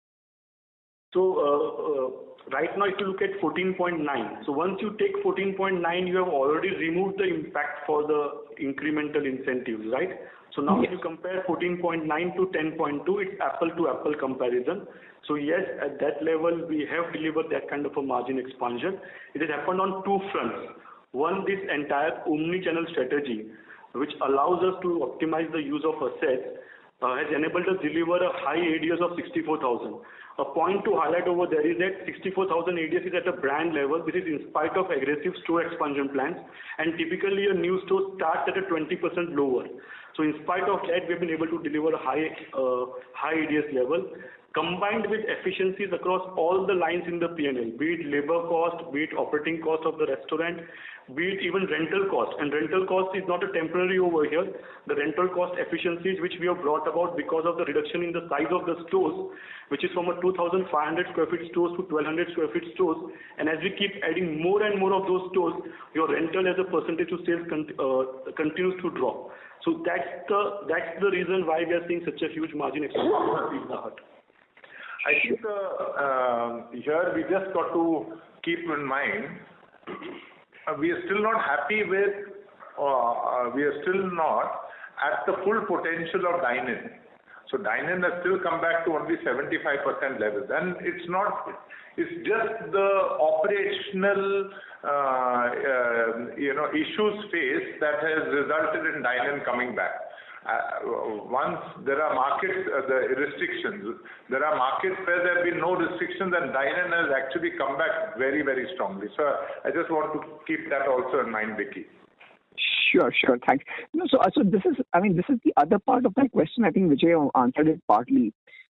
So right now, if you look at 14.9, so once you take 14.9, you have already removed the impact for the incremental incentives, right? So now if you compare 14.9 to 10.2, it's apple to apple comparison. So yes, at that level, we have delivered that kind of a margin expansion. It has happened on two fronts. One, this entire omni-channel strategy, which allows us to optimize the use of assets, has enabled us deliver a high ADS of 64,000. A point to highlight over there is that 64,000 ADS is at a brand level. This is in spite of aggressive store expansion plans, and typically a new store starts at a 20% lower. So in spite of that, we've been able to deliver a high ADS level, combined with efficiencies across all the lines in the P&L, be it labor cost, be it operating cost of the restaurant, be it even rental cost. And rental cost is not a temporary over here. The rental cost efficiencies which we have brought about because of the reduction in the size of the stores, which is from a 2,500 square feet stores to 1,200 square feet stores. And as we keep adding more and more of those stores, your rental as a percentage of sales continues to drop. So that's the reason why we are seeing such a huge margin expansion in Pizza Hut. I think here we just got to keep in mind, we are still not happy with, we are still not at the full potential of dine-in. So dine-in has still come back to only 75% levels, and it's just the operational issues faced that has resulted in dine-in coming back. Once there are restrictions, there are markets where there have been no restrictions and dine-in has actually come back very, very strongly. So I just want to keep that also in mind, Vicky. Sure, thanks. So this is the other part of my question. I think Vijay answered it partly.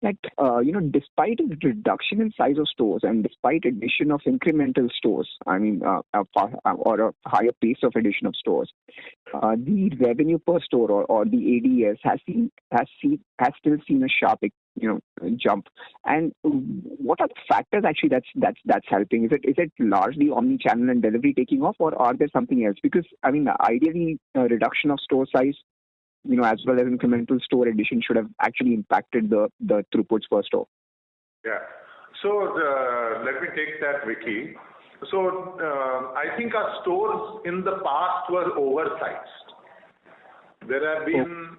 That despite a reduction in size of stores and despite addition of incremental stores, or a higher pace of addition of stores, the revenue per store or the ADS has still seen a sharp jump. And what are the factors actually that's helping? Is it largely omni-channel and delivery taking off, or are there something else? Because ideally, a reduction of store size, as well as incremental store addition should have actually impacted the throughputs per store. Yeah. So let me take that, Vicky. So I think our stores in the past were oversized. There have been,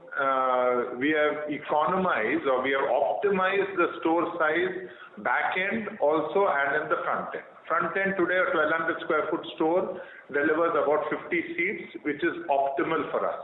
we have economized or we have optimized the store size back end also and in the front end. Front end today, a 1,200 square foot store delivers about 50 seats, which is optimal for us.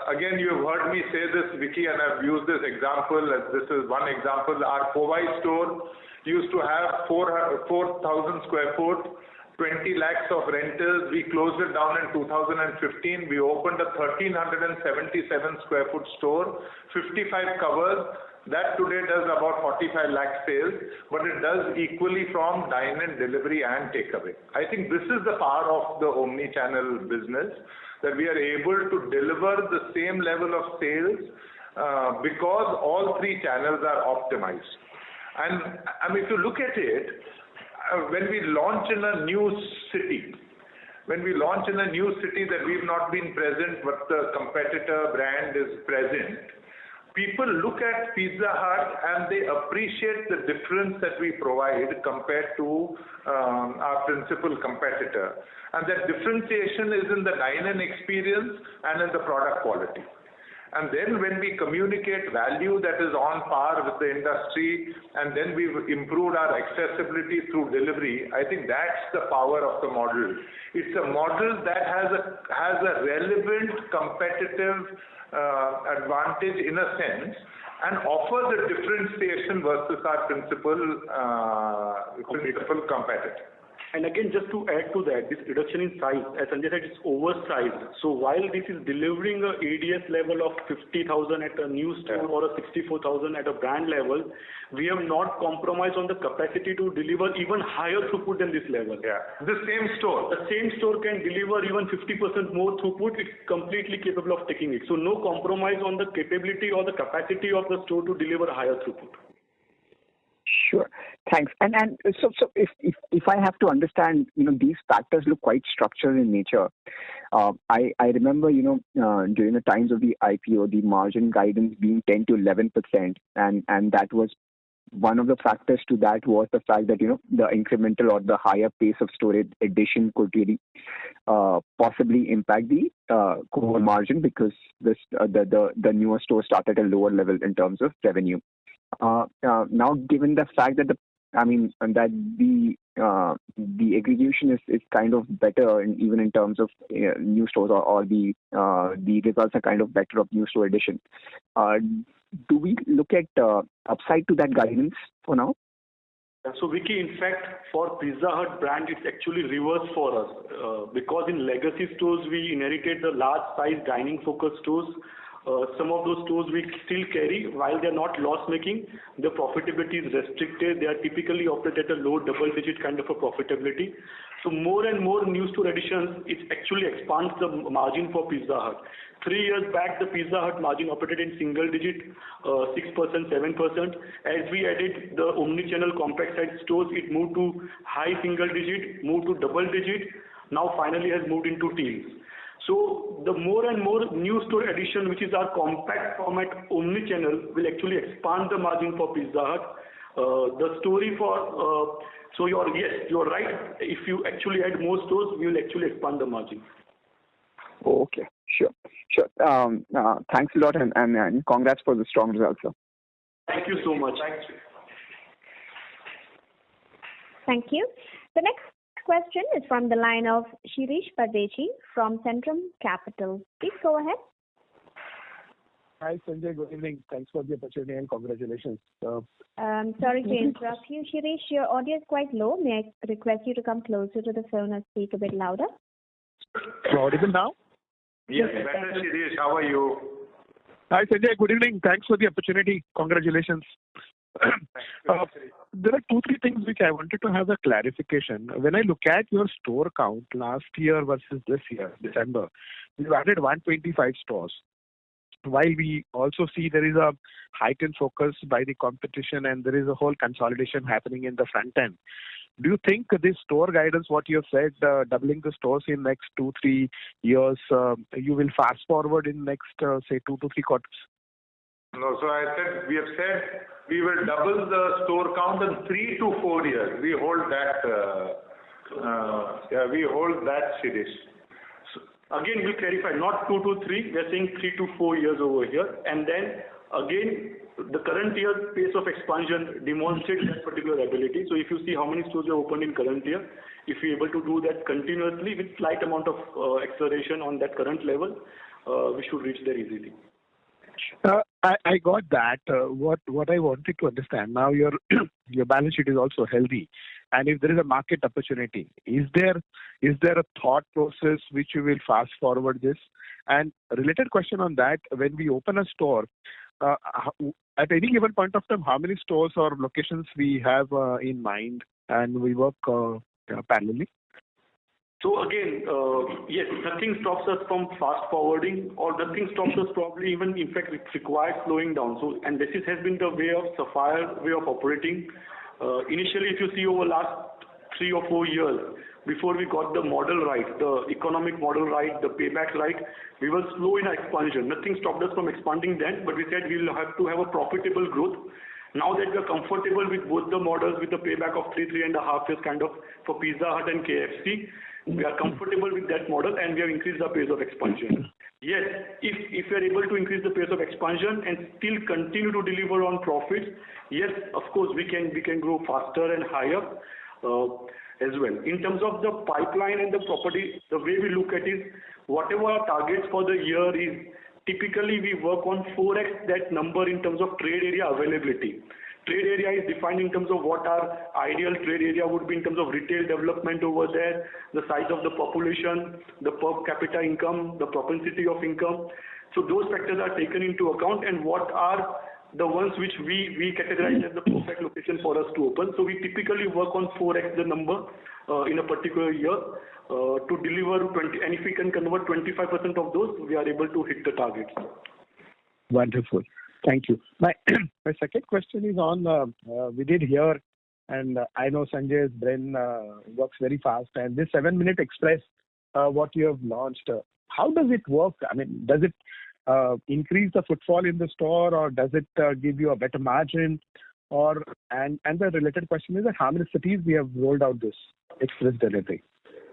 Again, you've heard me say this, Vicky, and I've used this example, as this is one example. Our Powai store used to have 4,000 square foot, 20 lakhs of rentals. We closed it down in 2015. We opened a 1,377 square foot store, 55 covers. That today does about 45 lakh sales, but it does equally from dine-in, delivery and takeaway. I think this is the power of the omni-channel business, that we are able to deliver the same level of sales because all three channels are optimized. And if you look at it, when we launch in a new city, that we've not been present but the competitor brand is present, people look at Pizza Hut and they appreciate the difference that we provide compared to our principal competitor. And that differentiation is in the dine-in experience and in the product quality. And then when we communicate value that is on par with the industry, and then we've improved our accessibility through delivery, I think that's the power of the model. It's a model that has a relevant competitive advantage in a sense, and offers a differentiation versus our principal competitor. And again, just to add to that, this reduction in size, as Sanjay said, it's oversized. So while this is delivering a ADS level of 50,000 at a new store or a 64,000 at a brand level, we have not compromised on the capacity to deliver even higher throughput than this level. Yeah. The same store can deliver even 50% more throughput. It's completely capable of taking it. So no compromise on the capability or the capacity of the store to deliver a higher throughput. Sure. Thanks. And so if I have to understand, these factors look quite structural in nature. I remember, during the times of the IPO, the margin guidance being 10 to 11%, and that was one of the factors to that was the fact that the incremental or the higher pace of storage addition could really possibly impact the core margin because the newer store started at a lower level in terms of revenue. Now, given the fact that the the execution is kind of better, even in terms of new stores, or the results are kind of better of new store addition. Do we look at upside to that guidance for now? So Vicky, in fact, for Pizza Hut brand, it's actually reverse for us because in legacy stores we inherited the large size dining focused stores. Some of those stores we still carry. While they're not loss making, the profitability is restricted. They are typically operated at a low double digit kind of a profitability. So more and more new store additions, it actually expands the margin for Pizza Hut. 3 years back, the Pizza Hut margin operated in single digit, 6%, 7%. As we added the omni-channel compact size stores, it moved to high single digit, moved to double digit, now finally has moved into teens. So the more and more new store addition, which is our compact format omni-channel, will actually expand the margin for Pizza Hut. The story for so you're right. If you actually add more stores, we will actually expand the margin. Okay, sure. Thanks a lot, and congrats for the strong results, sir. Thank you so much. Thanks. Thank you. The next question is from the line of Shirish Pardeshi from Centrum Capital. Please go ahead. Hi, Sanjay. Good evening. Thanks for the opportunity and congratulations. Sorry to interrupt you, Shirish. Your audio is quite low. May I request you to come closer to the phone and speak a bit louder? Audible now? Yes, better, Shirish. How are you? Hi, Sanjay. Good evening. Thanks for the opportunity. Congratulations. There are 2-3 things which I wanted to have a clarification. When I look at your store count last year versus this year, December, we've added 125 stores. While we also see there is a heightened focus by the competition and there is a whole consolidation happening in the front end. Do you think this store guidance, what you have said, doubling the stores in next 2-3 years, you will fast forward in next, say, 2 to 3 quarters? No, so we have said we will double the store count in 3 to 4 years. We hold that. We hold that, Shirish. So again, we clarify, not 2 to 3. We are saying 3 to 4 years over here, and then again, the current year pace of expansion demonstrates that particular ability. So if you see how many stores are opened in current year, if you're able to do that continuously with slight amount of acceleration on that current level, we should reach there easily. I got that. What I wanted to understand now, your balance sheet is also healthy, and if there is a market opportunity, is there a thought process which you will fast forward this? And a related question on that: when we open a store, at any given point of time, how many stores or locations we have in mind, and we work parallelly? So again, yes, nothing stops us from fast forwarding, or nothing stops us probably even, in fact, it requires slowing down. So, and this has been the way of Sapphire way of operating. Initially, if you see over last 3 or 4 years, before we got the model right, the economic model right, the payback right, we were slow in our expansion. Nothing stopped us from expanding then, but we said we will have to have a profitable growth. Now that we are comfortable with both the models, with the payback of 3.5 years kind of for Pizza Hut and KFC, we are comfortable with that model, and we have increased the pace of expansion. Yes, if we are able to increase the pace of expansion and still continue to deliver on profits, yes, of course, we can grow faster and higher as well. In terms of the pipeline and the property, the way we look at it, whatever our targets for the year is, typically we work on 4x that number in terms of trade area availability. Trade area is defined in terms of what our ideal trade area would be in terms of retail development over there, the size of the population, the per capita income, the propensity of income. So those factors are taken into account, and what are the ones which we categorize as the perfect location for us to open. So we typically work on 4x the number in a particular year to deliver 20, and if we can convert 25% of those, we are able to hit the targets. Wonderful. Thank you. My second question is on, we did hear, and I know Sanjay's brain works very fast, and this 7-Minute Express, what you have launched, how does it work? I mean, does it increase the footfall in the store, or does it give you a better margin? And the related question is that how many cities we have rolled out this express delivery?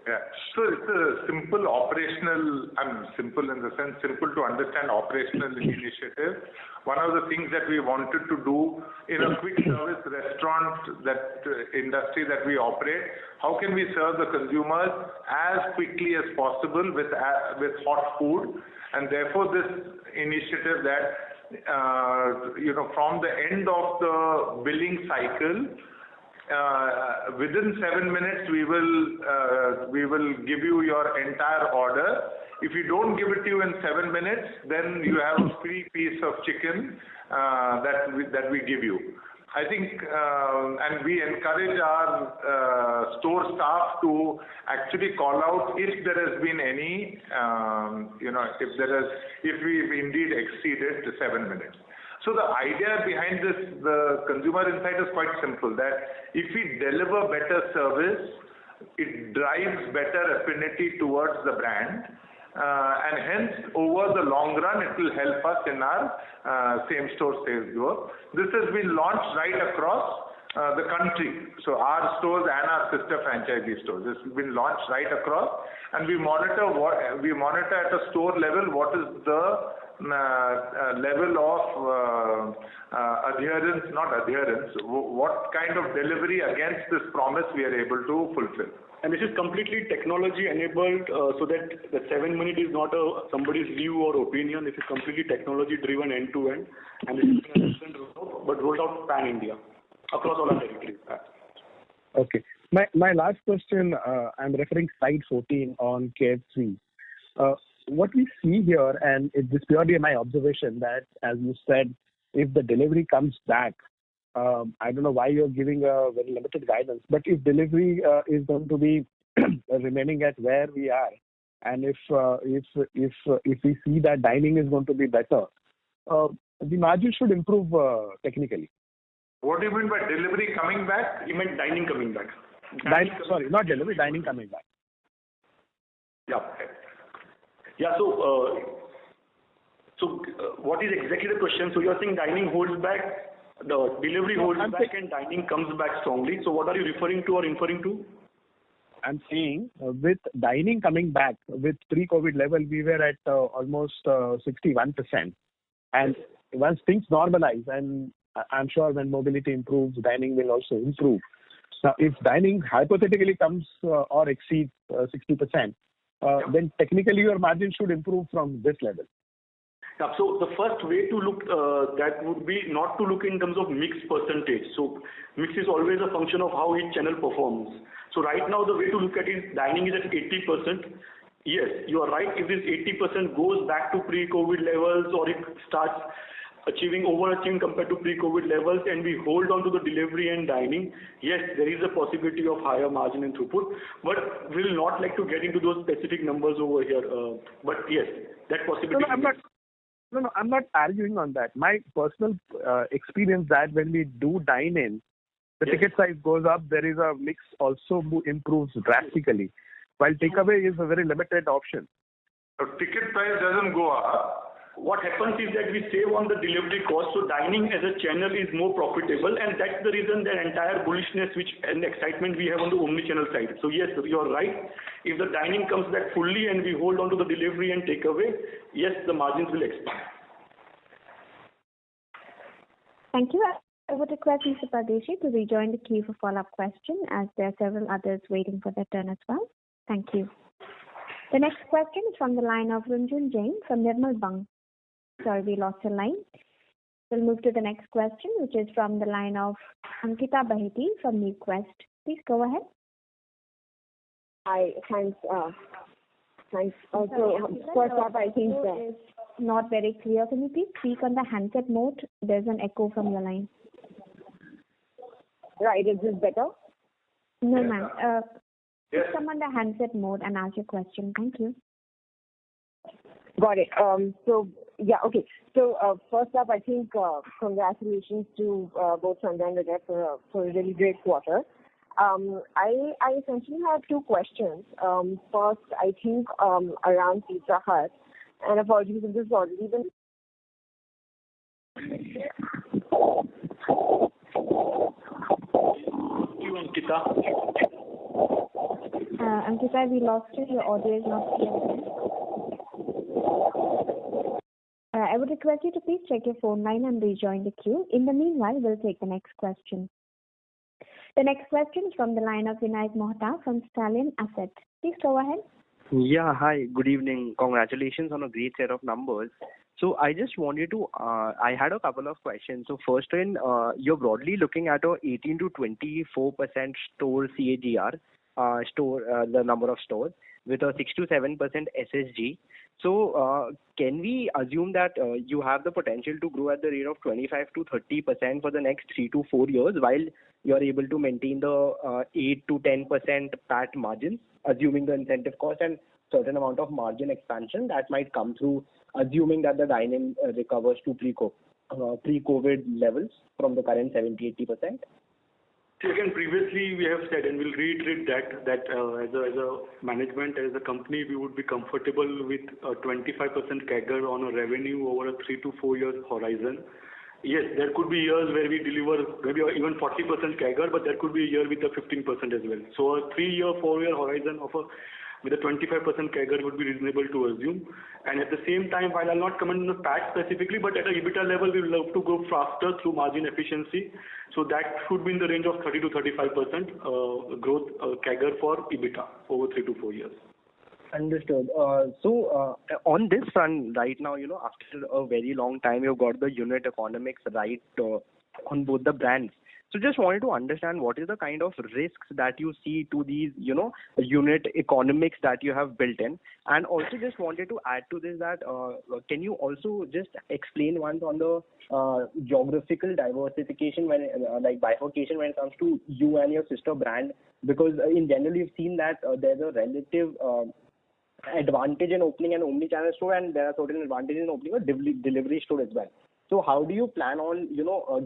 Yeah. So it's a simple operational, simple in the sense, simple to understand operational initiative. One of the things that we wanted to do in a quick service restaurant industry that we operate, how can we serve the consumers as quickly as possible with hot food? And therefore this initiative that, from the end of the billing cycle, within 7 minutes we will give you your entire order. If we don't give it to you in 7 minutes, then you have a free piece of chicken that we give you. I think, and we encourage our store staff to actually call out if there has been any, if we've indeed exceeded the 7 minutes. So the idea behind this, the consumer insight is quite simple, that if we deliver better service, it drives better affinity towards the brand, and hence over the long run it will help us in our same-store sales growth. This has been launched right across the country. So our stores and our sister franchisee stores. This has been launched right across, and we monitor at a store level what is the level of what kind of delivery against this promise we are able to fulfill. And this is completely technology enabled, so that the 7 minute is not somebody's view or opinion. This is completely technology driven end to end, and it is but rolled out pan India across all our territories. Okay. My last question, I'm referring slide 14 on KFC. What we see here, and it is purely my observation, that as you said, if the delivery comes back, I don't know why you're giving a very limited guidance, but if delivery is going to be remaining at where we are, and if we see that dining is going to be better, the margin should improve technically. What do you mean by delivery coming back? You meant dining coming back. Sorry, not delivery, dining coming back. Yeah. Yeah. So what is exactly the question? So you are saying dining holds back, the delivery holds back, and dining comes back strongly. So what are you referring to or inferring to? I'm saying with dining coming back, with pre-COVID level, we were at almost 61%. And once things normalize, and I'm sure when mobility improves, dining will also improve. Now, if dining hypothetically comes or exceeds 60%, then technically your margin should improve from this level. Yeah, so the first way to look that would be not to look in terms of mix percentage. So mix is always a function of how each channel performs. So right now the way to look at it is dining is at 80%. Yes, you are right. If this 80% goes back to pre-COVID levels, or it starts overachieving compared to pre-COVID levels, and we hold on to the delivery and dining, yes, there is a possibility of higher margin and throughput, but we'll not like to get into those specific numbers over here. But yes, that possibility. I'm not arguing on that. My personal experience that when we do dine in, the ticket size goes up, there is a mix also improves drastically, while takeaway is a very limited option. So ticket price doesn't go up. What happens is that we save on the delivery cost, so dining as a channel is more profitable, and that's the reason the entire bullishness and excitement we have on the omni-channel side. So yes, you're right. If the dining comes back fully and we hold on to the delivery and takeaway, yes, the margins will expand. Thank you. I would request Mr. Pardeshi to rejoin the queue for follow-up question, as there are several others waiting for their turn as well. Thank you. The next question is from the line of Runjhun Jain from Nirmal Bang. Sorry, we lost your line. We'll move to the next question, which is from the line of Ankita Baheti from NewQuest. Please go ahead. Hi, thanks. Thanks. Also, first up, I think is not very clear. Can you please speak on the handset mode? There's an echo from your line. Right, is this better? No, ma'am. Please come on the handset mode and ask your question. Thank you. Got it. First up, I think congratulations to both Sanjay and Vijay for a really great quarter. I essentially have two questions. First, I think around Pizza Hut, and apologies if this has already been. You, Ankita. Ankita, we lost you. Your audio is not clear. I would request you to please check your phone line and rejoin the queue. In the meanwhile, we'll take the next question. The next question is from the line of Vinayak Mohta from Stallion Asset. Please go ahead. Yeah, hi. Good evening. Congratulations on a great set of numbers. So I just wanted to, I had a couple of questions. So first one, you're broadly looking at a 18 to 24% store CAGR, the number of stores, with a 6 to 7% SSG. So can we assume that you have the potential to grow at the rate of 25 to 30% for the next 3 to 4 years while you're able to maintain the 8 to 10% PAT margins, assuming the incentive cost and certain amount of margin expansion that might come through, assuming that the dine-in recovers to pre-COVID levels from the current 70-80%? Again, previously we have said, and we'll reiterate that as a management, as a company, we would be comfortable with a 25% CAGR on a revenue over a 3 to 4 years horizon. Yes, there could be years where we deliver maybe even 40% CAGR, but there could be a year with a 15% as well. So a 3-year, 4-year horizon with a 25% CAGR would be reasonable to assume. And at the same time, while I'll not comment on the PAT specifically, but at a EBITDA level, we would love to go faster through margin efficiency. So that should be in the range of 30 to 35% growth CAGR for EBITDA over 3 to 4 years. Understood. So on this front, right now, after a very long time, you've got the unit economics right on both the brands. So just wanted to understand what is the kind of risks that you see to these, unit economics that you have built in. And also just wanted to add to this that can you also just explain once on the geographical diversification like bifurcation when it comes to you and your sister brand? Because in general, you've seen that there's a relative advantage in opening an omni-channel store, and there are certain advantages in opening a delivery store as well. So how do you plan on,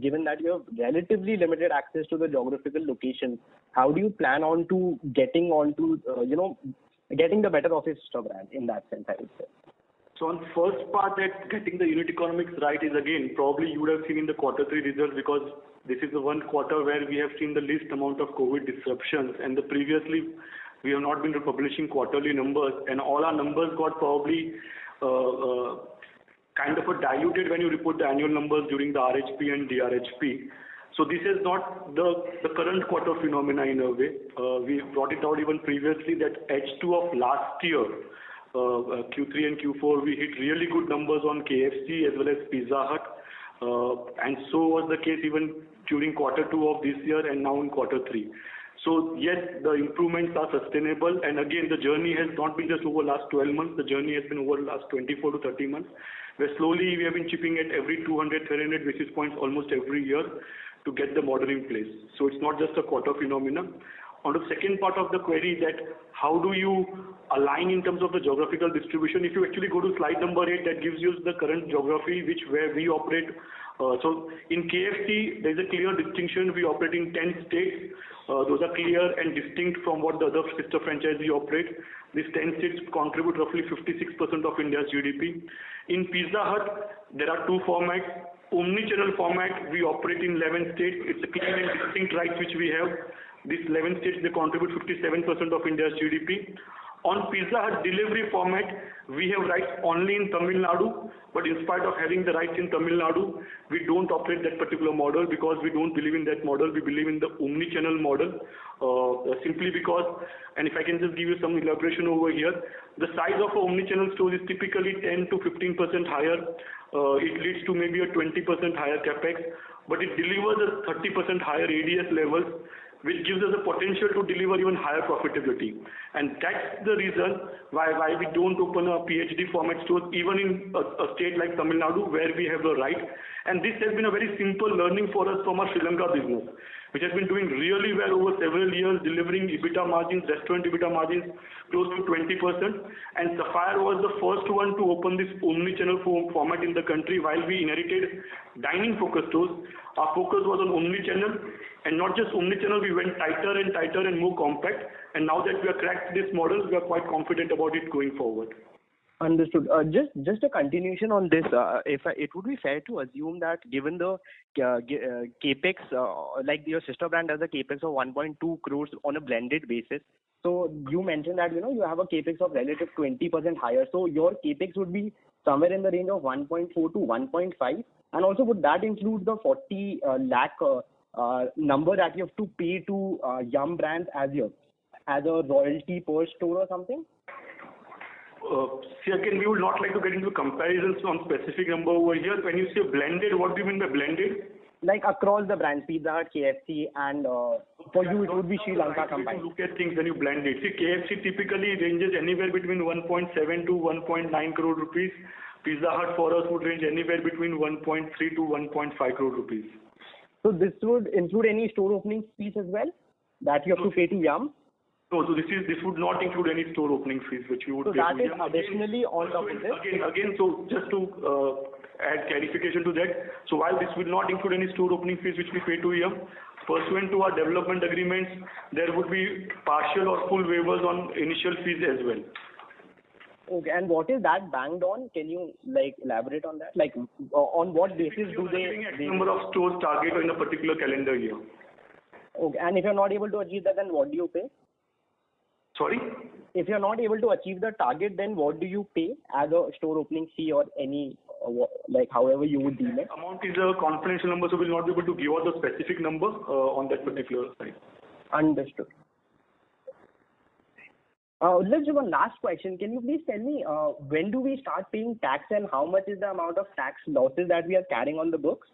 given that you have relatively limited access to the geographical location, how do you plan on to getting the better of your sister brand in that sense, I would say? So on first part, that getting the unit economics right is, again, probably you would have seen in the quarter 3 results, because this is the one quarter where we have seen the least amount of COVID disruptions, and previously we have not been publishing quarterly numbers, and all our numbers got probably kind of diluted when you report the annual numbers during the RHP and DRHP. So this is not the current quarter phenomena in a way. We brought it out even previously that H2 of last year, Q3 and Q4, we hit really good numbers on KFC as well as Pizza Hut. And so was the case even during quarter 2 of this year and now in quarter 3. So yes, the improvements are sustainable, and again, the journey has not been just over the last 12 months, the journey has been over the last 24 to 30 months, where slowly we have been chipping at every 200, 300 basis points almost every year to get the model in place. So it's not just a quarter phenomenon. On the second part of the query, that how do you align in terms of the geographical distribution? If you actually go to slide number 8, that gives you the current geography where we operate. So in KFC, there is a clear distinction. We operate in 10 states. Those are clear and distinct from what the other sister franchisees operate. These 10 states contribute roughly 56% of India's GDP. In Pizza Hut, there are 2 formats. Omni-channel format, we operate in 11 states. It's a clear and distinct rights which we have. These 11 states, they contribute 57% of India's GDP. On Pizza Hut delivery format, we have rights only in Tamil Nadu, but in spite of having the rights in Tamil Nadu, we don't operate that particular model because we don't believe in that model. We believe in the omni-channel model, simply because, and if I can just give you some elaboration over here, the size of an omni-channel store is typically 10 to 15% higher. It leads to maybe a 20% higher capex, but it delivers a 30% higher ADS levels, which gives us the potential to deliver even higher profitability. And that's the reason why we don't open a PhD format store even in a state like Tamil Nadu where we have the right. And this has been a very simple learning for us from our Sri Lanka business, which has been doing really well over several years, delivering EBITDA margins, restaurant EBITDA margins close to 20%. And Sapphire was the first one to open this omni-channel format in the country while we inherited dining focus stores. Our focus was on omni-channel, and not just omni-channel, we went tighter and tighter and more compact. And now that we have cracked this model, we are quite confident about it going forward. Understood. Just a continuation on this, it would be fair to assume that given the capex, like your sister brand has a capex of 1.2 crores on a blended basis, So you mentioned that, you have a capex of relative 20% higher. So your capex would be somewhere in the range of 1.4 to 1.5. And also, would that include the 40 lakh number that you have to pay to Yum Brands as a royalty per store or something? See, again, we would not like to get into comparisons on specific number over here. When you say blended, what do you mean by blended? Like across the brands, Pizza Hut, KFC, and for you it would be Sri Lanka combined. Look at things when you blend it. See, KFC typically ranges anywhere between 1.7 to 1.9 crore rupees. Pizza Hut for us would range anywhere between 1.3 to 1.5 crore rupees. So this would include any store opening fees as well that you have to pay to Yum? No, so this would not include any store opening fees which you would pay to Yum. So that is additionally on top of this? Again, so just to add clarification to that, so while this will not include any store opening fees which we pay to Yum, pursuant to our development agreements, there would be partial or full waivers on initial fees as well. Okay, and what is that banked on? Can you elaborate on that? On what basis do they? Number of stores target in a particular calendar year. Okay, and if you're not able to achieve that, then what do you pay? Sorry? If you're not able to achieve the target, then what do you pay as a store opening fee or any, however you would deem it? Amount is a confidential number, so we'll not be able to give out the specific number on that particular side. Understood. Let's do one last question. Can you please tell me when do we start paying tax and how much is the amount of tax losses that we are carrying on the books?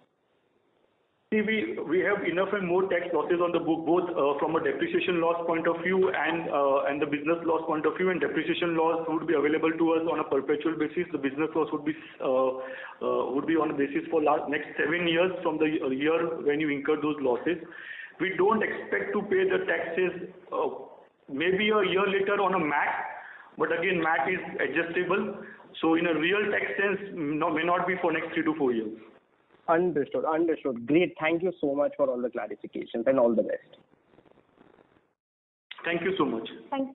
See, we have enough and more tax losses on the book, both from a depreciation loss point of view and the business loss point of view. And depreciation loss would be available to us on a perpetual basis. The business loss would be on a basis for next 7 years from the year when you incur those losses. We don't expect to pay the taxes maybe a year later on a MAT, but again MAT is adjustable. So in a real tax sense, may not be for next 3 to 4 years. Understood. Great. Thank you so much for all the clarifications and all the best. Thank you so much. Thank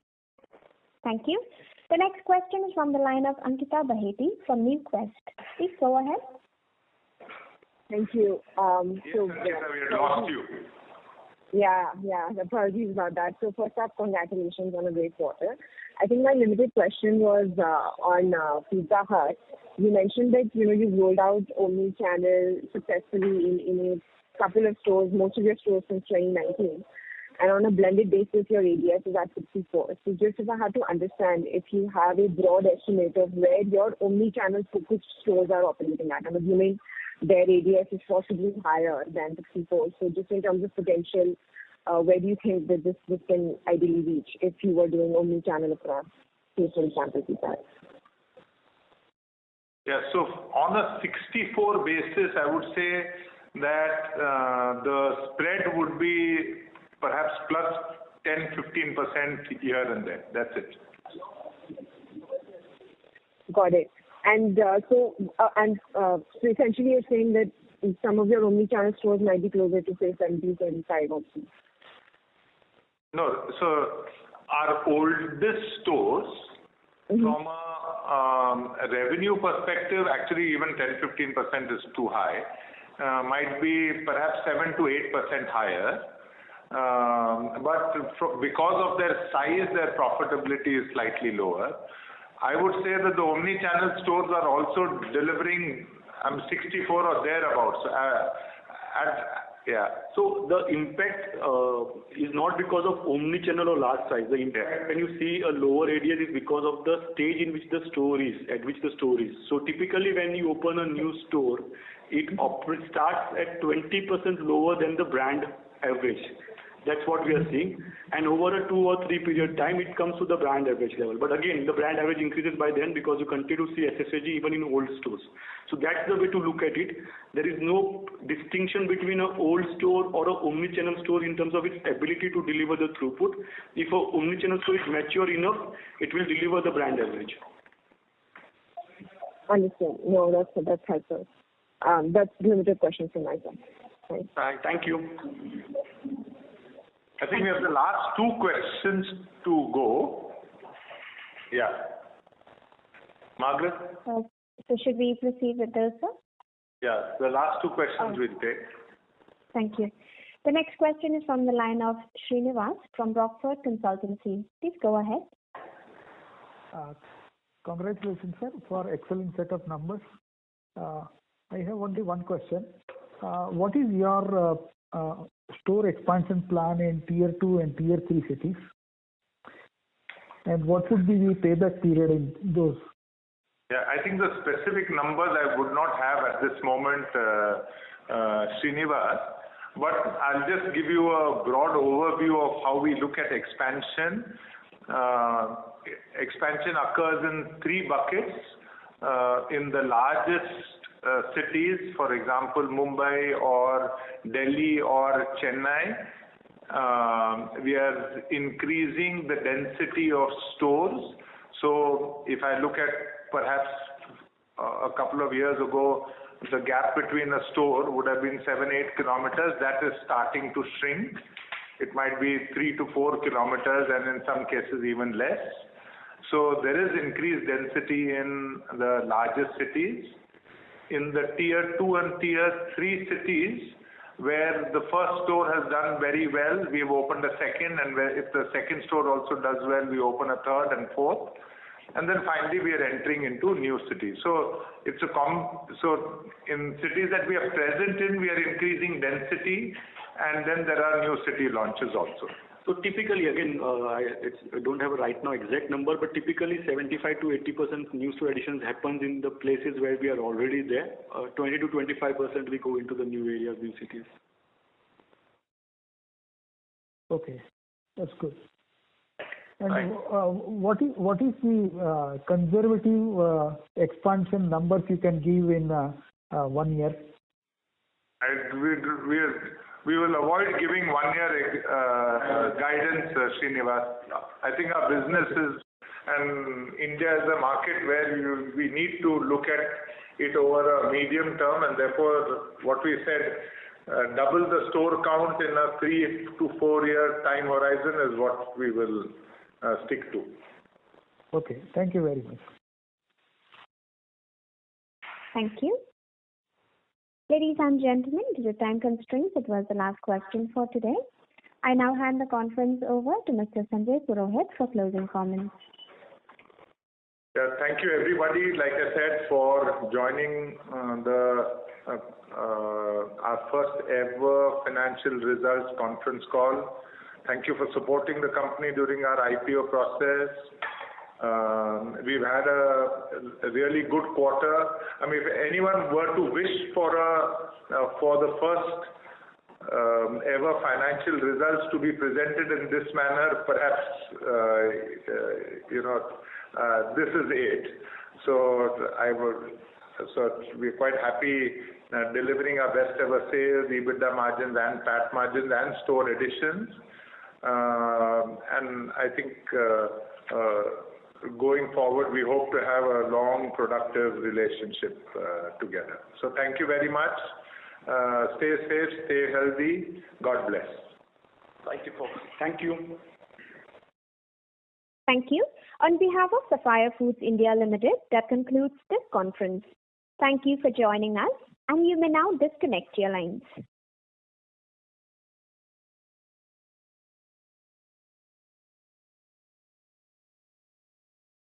you. The next question is from the line of Ankita Baheti from New Quest. Please go ahead. Thank you. We lost you. Yeah. Apologies about that. So first up, congratulations on a great quarter. I think my limited question was on Pizza Hut. You mentioned that you've rolled out omni-channel successfully in a couple of stores, most of your stores since 2019, and on a blended basis, your ADS is at 64. So just if I had to understand, if you have a broad estimate of where your omni-channel focused stores are operating at, I'm assuming their ADS is possibly higher than 64. So just in terms of potential, where do you think that this can ideally reach if you were doing omni-channel across, say, for example, Pizza Hut? Yeah, so on a 64 basis, I would say that the spread would be perhaps plus 10-15% here and there. That's it. Got it. And so essentially you're saying that some of your omni-channel stores might be closer to, say, 70-75 also. No, so our oldest stores, from a revenue perspective, actually even 10-15% is too high. Might be perhaps 7 to 8% higher. But because of their size, their profitability is slightly lower. I would say that the omni-channel stores are also delivering 64 or thereabouts. So the impact is not because of omni-channel or large size. The impact when you see a lower ADS is because of the stage in which the store is, So typically when you open a new store, it starts at 20% lower than the brand average. That's what we are seeing. And over a 2 or 3 period time, it comes to the brand average level. But again, the brand average increases by then because you continue to see SSG even in old stores. So that's the way to look at it. There is no distinction between an old store or an omni-channel store in terms of its ability to deliver the throughput. If an omni-channel store is mature enough, it will deliver the brand average. Understand. No, that's helpful. That's a limited question from my side. Thank you. I think we have the last 2 questions to go. Yeah. Margaret? So should we proceed with those, sir? Yeah, the last 2 questions we'll take. Thank you. The next question is from the line of Srinivas from Rockford Consultancy. Please go ahead. Congratulations, sir, for excellent set of numbers. I have only one question. What is your store expansion plan in Tier 2 and Tier 3 cities? And what would be the payback period in those? Yeah, I think the specific numbers I would not have at this moment, Srinivas, but I'll just give you a broad overview of how we look at expansion. Expansion occurs in three buckets. In the largest cities, for example, Mumbai or Delhi or Chennai, we are increasing the density of stores. So if I look at perhaps a couple of years ago, the gap between a store would have been 7-8 kilometers. That is starting to shrink. It might be 3 to 4 kilometers, and in some cases even less. So there is increased density in the largest cities. In the Tier 2 and Tier 3 cities, where the first store has done very well, we've opened a second, and if the second store also does well, we open a third and fourth. And then finally, we are entering into new cities. So it's so in cities that we are present in, we are increasing density, and then there are new city launches also. So typically, again, I don't have a right now exact number, but typically 75 to 80% new store additions happens in the places where we are already there. 20 to 25% we go into the new areas, new cities. Okay, that's good. And what is the conservative expansion numbers you can give in 1 year? We will avoid giving 1 year guidance, Srinivas. I think our business is, and India is a market where we need to look at it over a medium term, and therefore what we said, double the store count in a 3 to 4 year time horizon is what we will stick to. Okay, thank you very much. Thank you. Ladies and gentlemen, due to time constraints, it was the last question for today. I now hand the conference over to Mr. Sanjay Purohit for closing comments. Yeah, thank you everybody, like I said, for joining our first ever financial results conference call. Thank you for supporting the company during our IPO process. We've had a really good quarter. I mean, if anyone were to wish for the first ever financial results to be presented in this manner, perhaps this is it. So we're quite happy delivering our best ever sales, EBITDA margins, and PAT margins, and store additions. And I think going forward, we hope to have a long, productive relationship together. So thank you very much. Stay safe, stay healthy. God bless. Thank you, folks. Thank you. Thank you. On behalf of Sapphire Foods India Limited, that concludes this conference. Thank you for joining us, and you may now disconnect your lines.